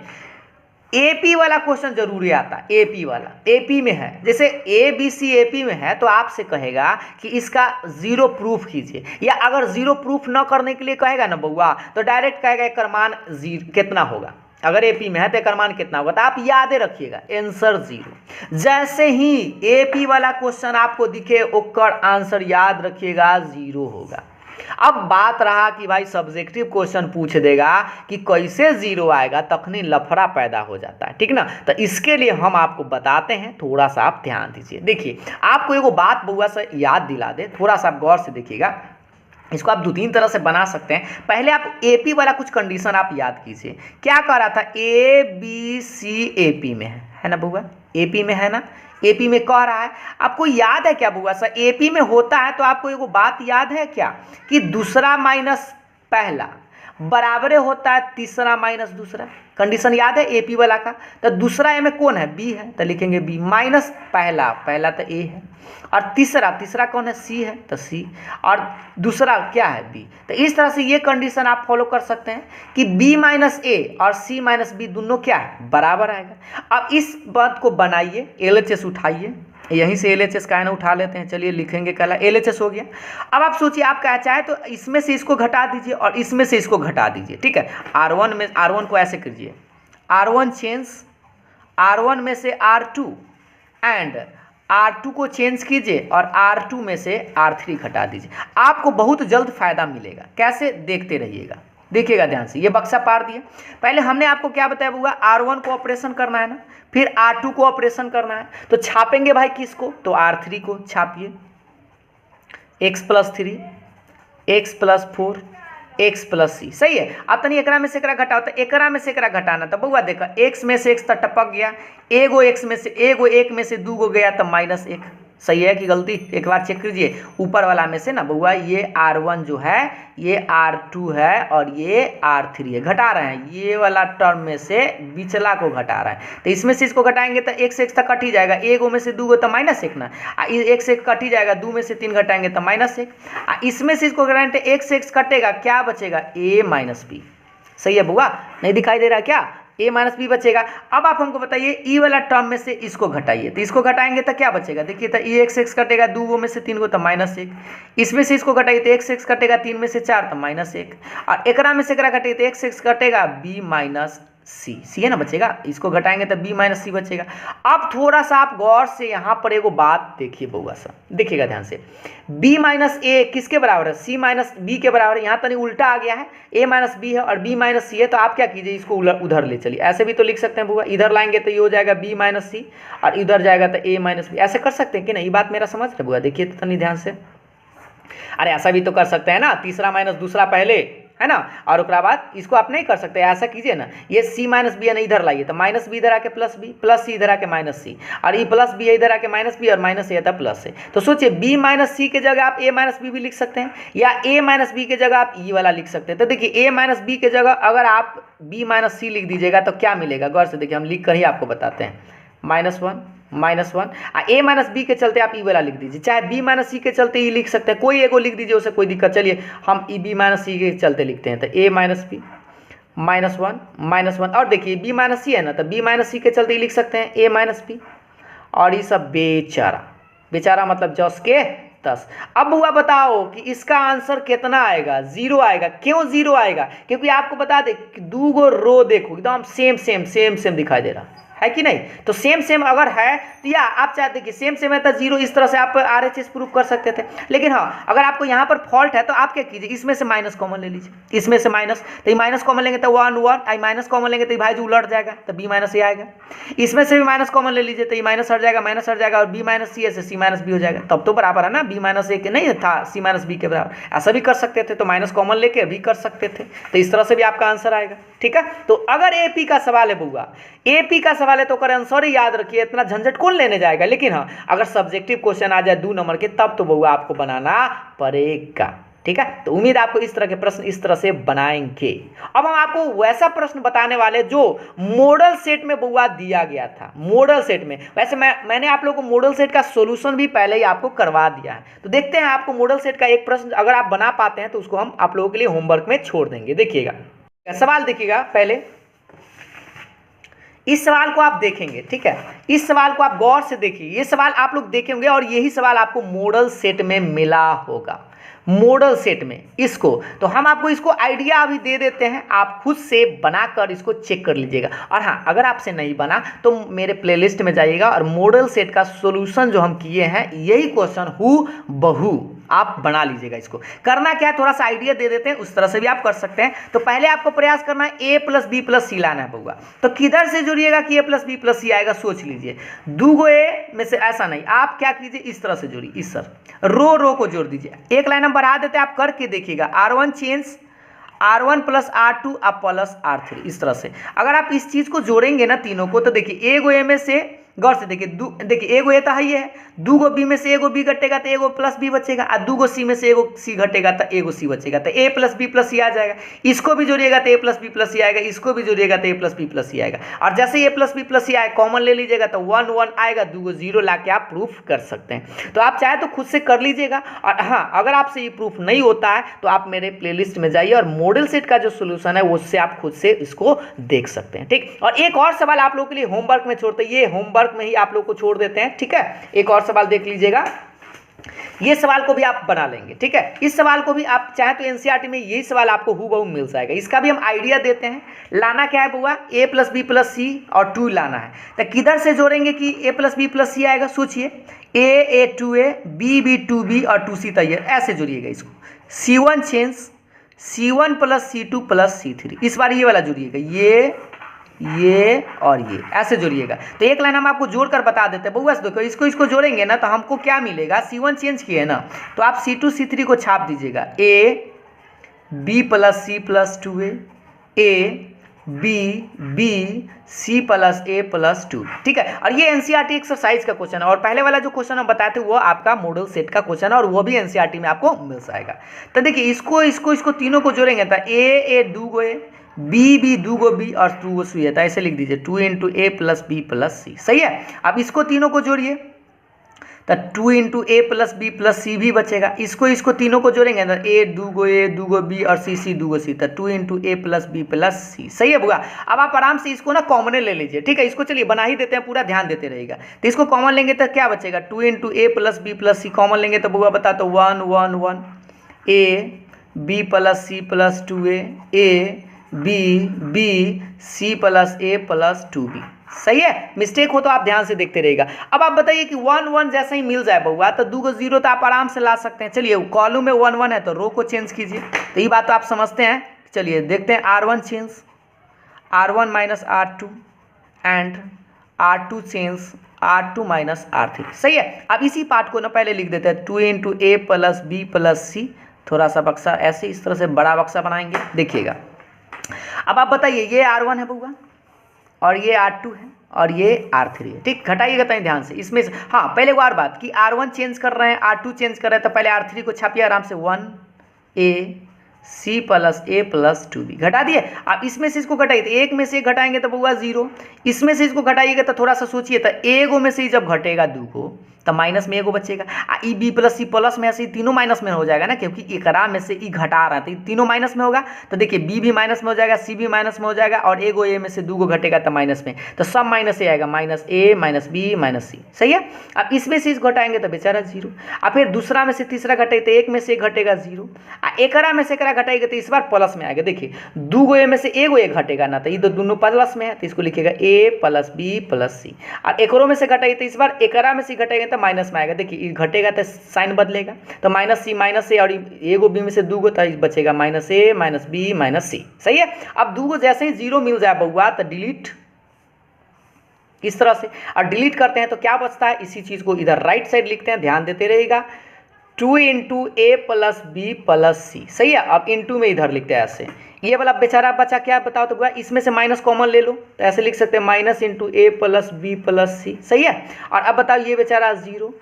एपी वाला क्वेश्चन जरूरी आता है। एपी वाला, एपी में है, जैसे ABC एपी में है तो आपसे कहेगा कि इसका 0 प्रूफ कीजिए, या अगर 0 प्रूफ न करने के लिए कहेगा ना बउआ तो डायरेक्ट कहेगा एकर मान 0 कितना होगा। अगर एपी में है तो एकर मान कितना होगा, तो आप याद रखिएगा आंसर 0। जैसे ही एपी वाला क्वेश्चन आपको दिखे ओकर आंसर याद रखिएगा 0 होगा। अब बात रहा कि भाई सब्जेक्टिव क्वेश्चन पूछ देगा कि कैसे 0 आएगा, तखनी लफड़ा पैदा हो जाता है। ठीक ना, तो इसके लिए हम आपको बताते हैं, थोड़ा सा आप ध्यान दीजिए। देखिए, आपको एगो बात बुआ से याद दिला दे, थोड़ा सा आप गौर से देखिएगा। इसको आप 2-3 तरह से बना सकते हैं। पहले आप एपी वाला कुछ कंडीशन आप याद कीजिए। क्या कह रहा था, ABC एपी में है ना बुआ, एपी में है ना, एपी में कह रहा है। आपको याद है क्या बुआ सा, एपी में होता है तो आपको एगो बात याद है क्या, कि दूसरा माइनस पहला बराबर होता है तीसरा माइनस दूसरा। कंडीशन याद है एपी वाला का। तो दूसरा ए में कौन है, बी है, तो लिखेंगे बी माइनस पहला, पहला तो ए है, और तीसरा, तीसरा कौन है, सी है, तो सी, और दूसरा क्या है, बी। तो इस तरह से ये कंडीशन आप फॉलो कर सकते हैं कि बी माइनस ए और सी माइनस बी दोनों क्या है, बराबर आएगा। अब इस बात को बनाइए, LHS उठाइए, यहीं से LHS का है ना उठा लेते हैं। चलिए लिखेंगे, कहला LHS हो गया। अब आप सोचिए, आप क्या चाहे तो इसमें से इसको घटा दीजिए और इसमें से इसको घटा दीजिए। ठीक है, R1 को ऐसे कीजिए, R1 चेंज, R1 में से R2 एंड R2 को चेंज कीजिए और R2 में से R3 घटा दीजिए। आपको बहुत जल्द फायदा मिलेगा। कैसे, देखते रहिएगा, देखिएगा ध्यान से। ये बक्सा पार दिए, पहले हमने आपको क्या बताया बुआ, R1 को ऑपरेशन करना है ना, फिर R2 को ऑपरेशन करना है। तो छापेंगे भाई किसको, तो R3 को छापिए, x + 3 x + 4 x + c। सही है। अब तनी एकरा में से एकरा घटाओ, तो एकरा में से एकरा घटाना, तो बउआ देखा x में से x तो टपक गया, एगो x में से एगो 1 में से 2 गो गया तो -1। सही है कि गलती, एक बार चेक कीजिए। ऊपर वाला में से ना बउआ ये R1 जो है ये R2 है और ये R3 है, घटा रहे हैं। ये वाला टर्म में से बिचला को घटा रहा है, तो इसमें से इसको घटाएंगे तो x से x तक कट ही जाएगा, एगो में से 2 गो तो -1 ना, x से कट ही जाएगा, 2 में से 3 घटाएंगे तो -1, इसमें से इसको घटाएंगे तो x से x कटेगा, क्या बचेगा, a - b। सही है बुआ, नहीं दिखाई दे रहा क्या, a - b बचेगा। अब आप हमको बताइए ई वाला टर्म में से इसको घटाइए, तो इसको घटाएंगे तो क्या बचेगा, देखिए तो ये x कटेगा, 2 में से 3 गो तो -1, इसमें से इसको घटाइए तो x कटेगा, 3 में से 4 तो -1, और एकरा में से एकरा घटाइए तो x कटेगा b - c है ना बचेगा, इसको घटाएंगे तो b - c बचेगा। अब थोड़ा सा आप गौर से यहाँ पर एगो बात देखिए बउआ सा, देखिएगा ध्यान से, b - a किसके बराबर है, c - b के बराबर है। यहाँ तनी उल्टा आ गया है, a - b है और b - c है, तो आप क्या कीजिए इसको उधर ले चलिए। ऐसे भी तो लिख सकते हैं बुआ, इधर लाएंगे तो ये हो जाएगा b - c और इधर जाएगा तो a - b। ऐसे कर सकते हैं कि नहीं, ये बात मेरा समझ रहे बुआ, देखिए तो तनी ध्यान से। अरे ऐसा भी तो कर सकते हैं ना, तीसरा माइनस दूसरा पहले, है ना, और उसके बाद इसको आप नहीं कर सकते, ऐसा कीजिए ना, ये c - b है ना इधर लाइए, तो -b इधर आके +b इधर आके -c, और ये +b इधर आके -b और -a था +a। तो सोचिए b - c के जगह आप a - b भी लिख सकते हैं, या a - b के जगह आप ई वाला लिख सकते हैं। तो देखिए a - b के जगह अगर आप b - c लिख दीजिएगा तो क्या मिलेगा, गौर से देखिए, हम लिख कर ही आपको बताते हैं, -1 a - b के चलते आप ई वाला लिख दीजिए, चाहे b - c के चलते ई लिख सकते हैं, कोई एगो लिख दीजिए, उससे कोई दिक्कत। चलिए हम ई b - c के चलते लिखते हैं, तो a - b -1 और देखिए b - c है ना, तो b - c के चलते ही लिख सकते हैं a - b, और ये सब बेचारा मतलब जस के तस। अब हुआ बताओ कि इसका आंसर कितना आएगा, 0 आएगा। क्यों 0 आएगा, क्योंकि आपको बता दे कि 2 गो रो देखो एकदम सेम दिखाई दे रहा, है कि नहीं? तो सेम सेम अगर है तो या आप चाहते देखिए सेम सेम है तो जीरो, इस तरह से आप RHS प्रूव कर सकते थे। लेकिन हाँ, अगर आपको यहाँ पर फॉल्ट है तो आप क्या कीजिए, इसमें से माइनस कॉमन ले लीजिए, इसमें से माइनस, तो ये माइनस कॉमन लेंगे तो 1 1, आई माइनस कॉमन लेंगे तो ये भाई जो उलट जाएगा तो B माइनस ए आएगा। इसमें से भी माइनस कॉमन ले लीजिए तो ये माइनस हट जाएगा, माइनस हट जाएगा और B माइनस सी ऐसे C माइनस बी हो जाएगा, तब तो बराबर है ना, B माइनस ए के नहीं था C माइनस बी के बराबर, ऐसा भी कर सकते थे, तो माइनस कॉमन लेके भी कर सकते थे, तो इस तरह से भी आपका आंसर आएगा। ठीक है, तो अगर AP का सवाल है बउआ, AP का सवाल है तो करें आंसर याद रखिए, इतना झंझट कौन लेने जाएगा। लेकिन हाँ, अगर सब्जेक्टिव क्वेश्चन आ जाए 2 नंबर के तब तो बउआ आपको बनाना पड़ेगा। ठीक है, तो उम्मीद आपको इस तरह के प्रश्न इस तरह से बनाएंगे। अब हम आपको वैसा प्रश्न बताने वाले जो मॉडल सेट में बउआ दिया गया था, मॉडल सेट में। वैसे मैंने आप लोगों को मॉडल सेट का सॉल्यूशन भी पहले ही आपको करवा दिया है, तो देखते हैं आपको मॉडल सेट का एक प्रश्न अगर आप बना पाते हैं तो उसको हम आप लोगों के लिए होमवर्क में छोड़ देंगे। देखिएगा सवाल, देखिएगा पहले इस सवाल को आप देखेंगे। ठीक है, इस सवाल को आप गौर से देखिए, ये सवाल आप लोग देखे होंगे और यही सवाल आपको मॉडल सेट में मिला होगा, मॉडल सेट में इसको। तो हम आपको इसको आइडिया अभी दे देते हैं, आप खुद से बनाकर इसको चेक कर लीजिएगा। और हाँ, अगर आपसे नहीं बना तो मेरे प्लेलिस्ट में जाइएगा और मॉडल सेट का सॉल्यूशन जो हम किए हैं यही क्वेश्चन हूबहू आप बना लीजिएगा। इसको करना क्या है, थोड़ा सा आइडिया दे देते हैं, उस तरह से भी आप कर सकते हैं। तो पहले आपको प्रयास करना है A + B + C लाना है बउआ। तो किधर से जोड़िएगा कि A + B + C आएगा, सोच लीजिए। 2 A में से ऐसा नहीं, आप क्या कीजिए, इस तरह से जोड़िए, इस तरह रो को जोड़ दीजिए। एक लाइन हम बढ़ा देते हैं, आप करके देखिएगा। R1 चेंज R1 + R2 अब प्लस R3, इस तरह से अगर आप इस चीज को जोड़ेंगे ना तीनों को, तो देखिए एगो A में से गौर से देखिए, देखिए एगो ए तो है, 2 बी में से एगो बी घटेगा तो एगो प्लस बी बचेगा, और 2 सी में से एगो सी घटेगा तो एगो सी बचेगा, तो A + B + C आ जाएगा। इसको भी जोड़िएगा तो A + B + C आएगा, इसको भी जोड़िएगा तो A + B + C आएगा। और जैसे A + B + C आए कॉमन ले लीजिएगा तो 1 1 आएगा, 2 0 ला के आप प्रूफ कर सकते हैं। तो आप चाहे तो खुद से कर लीजिएगा। और हाँ, अगर आपसे ये प्रूफ नहीं होता है तो आप मेरे प्लेलिस्ट में जाइए और मॉडल सेट का जो सोल्यूशन है उससे आप खुद से इसको देख सकते हैं। ठीक, और एक और सवाल आप लोगों के लिए होमवर्क में छोड़ते हैं, ये होमवर्क में ही आप लोग को छोड़ देते हैं। ठीक है, एक और सवाल देख लीजिएगा, ये सवाल को भी आप बना लेंगे। ठीक है, इस सवाल को भी आप चाहे तो एनसीईआरटी में यही सवाल आपको हूबहू मिल जाएगा। इसका भी हम आइडिया देते हैं। लाना क्या है बुआ, A + B + C और 2 लाना है। तो किधर से जोड़ेंगे कि A + B + C आएगा, सोचिए। A 2A, B 2B और 2C तैयार, ऐसे जोड़िएगा इसको। C1 change C1 + C2 + C3, इस बार ये वाला जोड़िएगा, ये और ये ऐसे जोड़िएगा। तो एक लाइन हम आपको जोड़कर बता देते हैं बउआ। देखो इसको जोड़ेंगे ना तो हमको क्या मिलेगा, C1 चेंज किए ना तो आप C2 C3 को छाप दीजिएगा। A B + C + 2A, A B C + A + 2। ठीक है, और ये एनसीईआरटी एक्सरसाइज का क्वेश्चन है, और पहले वाला जो क्वेश्चन हम बताए थे वो आपका मॉडल सेट का क्वेश्चन है और वो भी एनसीईआरटी में आपको मिल जाएगा। तो देखिए इसको तीनों को जोड़ेंगे तो A 2 A, B 2 B और 2 C है, तो ऐसे लिख दीजिए 2 × A + B + C। सही है, अब इसको तीनों को जोड़िए तो 2 × A + B + C भी बचेगा। इसको तीनों को जोड़ेंगे तो A 2 B और C 2 C, तो 2 × A + B + C। सही है बुआ। अब आप आराम से इसको ना कॉमन ले लीजिए। ठीक है, इसको चलिए बना ही देते हैं, पूरा ध्यान देते रहिएगा। तो इसको कॉमन लेंगे तो क्या बचेगा, 2 × A + B + C कॉमन लेंगे तो बुआ बता तो 1 1 1 A B + C + 2A, A B C + A + 2B। सही है, मिस्टेक हो तो आप ध्यान से देखते रहिएगा। अब आप बताइए कि 1 1 जैसे ही मिल जाए बउआ तो 2 0 तो आप आराम से ला सकते हैं। चलिए कॉलम में 1 1 है तो रो को चेंज कीजिए, तो ये बात तो आप समझते हैं। चलिए देखते हैं, R1 change R1 - R2 and R2 change R2 - R3। सही है, अब इसी पार्ट को ना पहले लिख देते हैं 2 × A + B + C, थोड़ा सा बक्सा ऐसे इस तरह से बड़ा बक्सा बनाएंगे। देखिएगा, अब आप बताइए ये R1 है बउआ और ये R2 है और ये R3 है। ठीक, घटाइएगा तनी ध्यान से इसमें से। हाँ, पहले वो और बात कि R1 चेंज कर रहे हैं, R2 चेंज कर रहे हैं, तो पहले R3 को छापिए आराम से, 1 A C + A + 2B घटा दिए। अब इसमें से इसको घटाइए, तो एक में से घटाएंगे तो बउआ 0, इसमें से इसको घटाइएगा तो थोड़ा सा सोचिए, तो एगो में से जब घटेगा 2 को तो माइनस में एगो बचेगा। ई बी प्लस सी प्लस में ऐसे तीनों माइनस में हो जाएगा ना, क्योंकि एकरा में से ई घटा रहा है तो तीनों माइनस में होगा। तो देखिए बी भी माइनस में हो जाएगा, सी भी माइनस में हो जाएगा, और एगो ए में से दूगो घटेगा तो माइनस में, तो सब माइनस ए आएगा, माइनस ए माइनस बी माइनस सी। सही है। अब इसमें से इस घटाएंगे तो बेचारा जीरो। अब फिर दूसरा में से तीसरा घटे तो एक में से एक घटेगा जीरो, एकरा में से एकरा घटाएगा तो इस बार प्लस में आएगा। देखिए दूगो ए में से एगो ए घटेगा ना, तो ये तो दोनों प्लस में है, तो इसको लिखेगा ए प्लस बी प्लस सी। और एकरों में से घटाएगा तो इस बार एकरा में से घटेगा तो माइनस में आएगा। देखिए घटेगा तो साइन बदलेगा, तो माइनस सी माइनस ए, और एगो बी में से दूगो तो बचेगा माइनस ए माइनस बी माइनस सी। सही है। अब दूगो जैसे ही जीरो मिल जाए बउआ तो डिलीट इस तरह से, और डिलीट करते हैं तो क्या बचता है, इसी चीज को इधर राइट साइड लिखते हैं, ध्यान देते रहिएगा, 2 इंटू ए प्लस बी प्लस सी। सही है। अब इंटू में इधर लिखते हैं ऐसे, ये वाला बेचारा बचा क्या बताओ तो इसमें से माइनस कॉमन ले लो, तो ऐसे लिख सकते हैं माइनस इंटू ए प्लस बी प्लस सी। सही है। और अब बताओ ये बेचारा जीरो,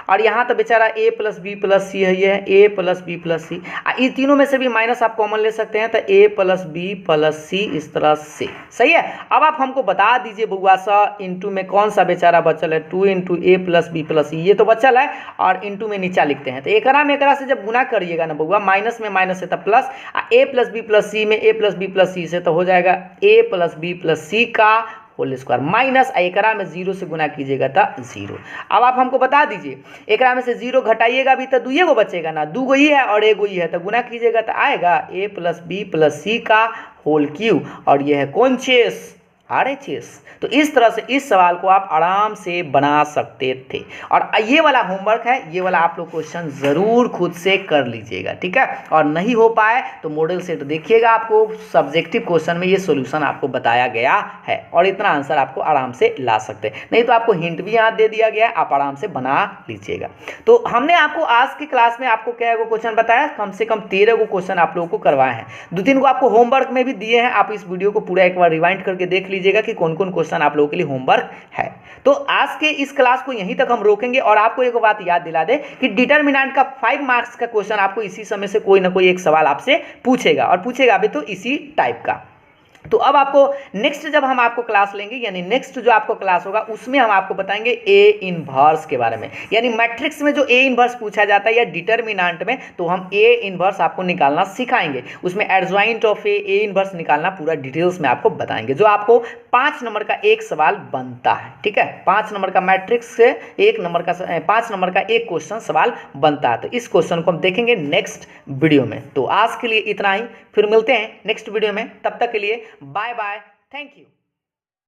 और यहाँ तो बेचारा ए प्लस बी प्लस सी है, ये है ए प्लस बी प्लस सी। ये तीनों में से भी माइनस आप कॉमन ले सकते हैं, तो ए प्लस बी प्लस सी इस तरह से। सही है। अब आप हमको बता दीजिए बउआ सा इंटू में कौन सा बेचारा बचल है, 2 इंटू ए प्लस बी प्लस सी, ये तो बचल है, और इंटू में नीचा लिखते हैं। तो एकरा में एकरा से जब गुना करिएगा ना बउआ, माइनस में माइनस है तो plus, a plus b plus सी में ए प्लस बी प्लस सी से तो हो जाएगा ए प्लस बी प्लस सी का होल स्क्वायर, माइनस एकरा में जीरो से गुना कीजिएगा तो जीरो। अब आप हमको बता दीजिए एकरा में से जीरो घटाइएगा भी तो दुइये गो बचेगा ना, दूगो ही है और एगो ही है, तो गुना कीजिएगा तो आएगा ए प्लस बी प्लस सी का होल क्यूब, और ये है कौन चेस, RHS। तो इस तरह से इस सवाल को आप आराम से बना सकते थे। और ये वाला होमवर्क है, ये वाला आप लोग क्वेश्चन ज़रूर खुद से कर लीजिएगा, ठीक है। और नहीं हो पाए तो मॉडल सेट देखिएगा, आपको सब्जेक्टिव क्वेश्चन में ये सॉल्यूशन आपको बताया गया है, और इतना आंसर आपको आराम से ला सकते हैं। नहीं तो आपको हिंट भी यहाँ दे दिया गया है, आप आराम से बना लीजिएगा। तो हमने आपको आज की क्लास में आपको क्या गो क्वेश्चन बताया, कम से कम 13 गो क्वेश्चन आप लोगों को करवाए हैं, 2-3 को आपको होमवर्क में भी दिए हैं। आप इस वीडियो को पूरा एक बार रिवाइंड करके देख लीजिएगा कि कौन कौन क्वेश्चन आप लोगों के लिए होमवर्क है। तो आज के इस क्लास को यहीं तक हम रोकेंगे, और आपको एक बात याद दिला दे कि डिटरमिनेंट का 5 मार्क्स का क्वेश्चन आपको इसी समय से कोई ना कोई एक सवाल आपसे पूछेगा, और पूछेगा भी तो इसी टाइप का। तो अब आपको नेक्स्ट जब हम आपको क्लास लेंगे, यानी नेक्स्ट जो आपको क्लास होगा उसमें हम आपको बताएंगे ए इनवर्स के बारे में, यानी मैट्रिक्स में जो ए इनवर्स पूछा जाता है या डिटरमिनेंट में, तो हम ए इनवर्स आपको निकालना सिखाएंगे। उसमें एडजॉइंट ऑफ ए इनवर्स निकालना पूरा डिटेल्स में आपको बताएंगे, जो आपको 5 नंबर का एक सवाल बनता है, ठीक है। 5 नंबर का मैट्रिक्स से 5 नंबर का एक क्वेश्चन सवाल बनता है। तो इस क्वेश्चन को हम देखेंगे नेक्स्ट वीडियो में। तो आज के लिए इतना ही, फिर मिलते हैं नेक्स्ट वीडियो में, तब तक के लिए बाय बाय, थैंक यू।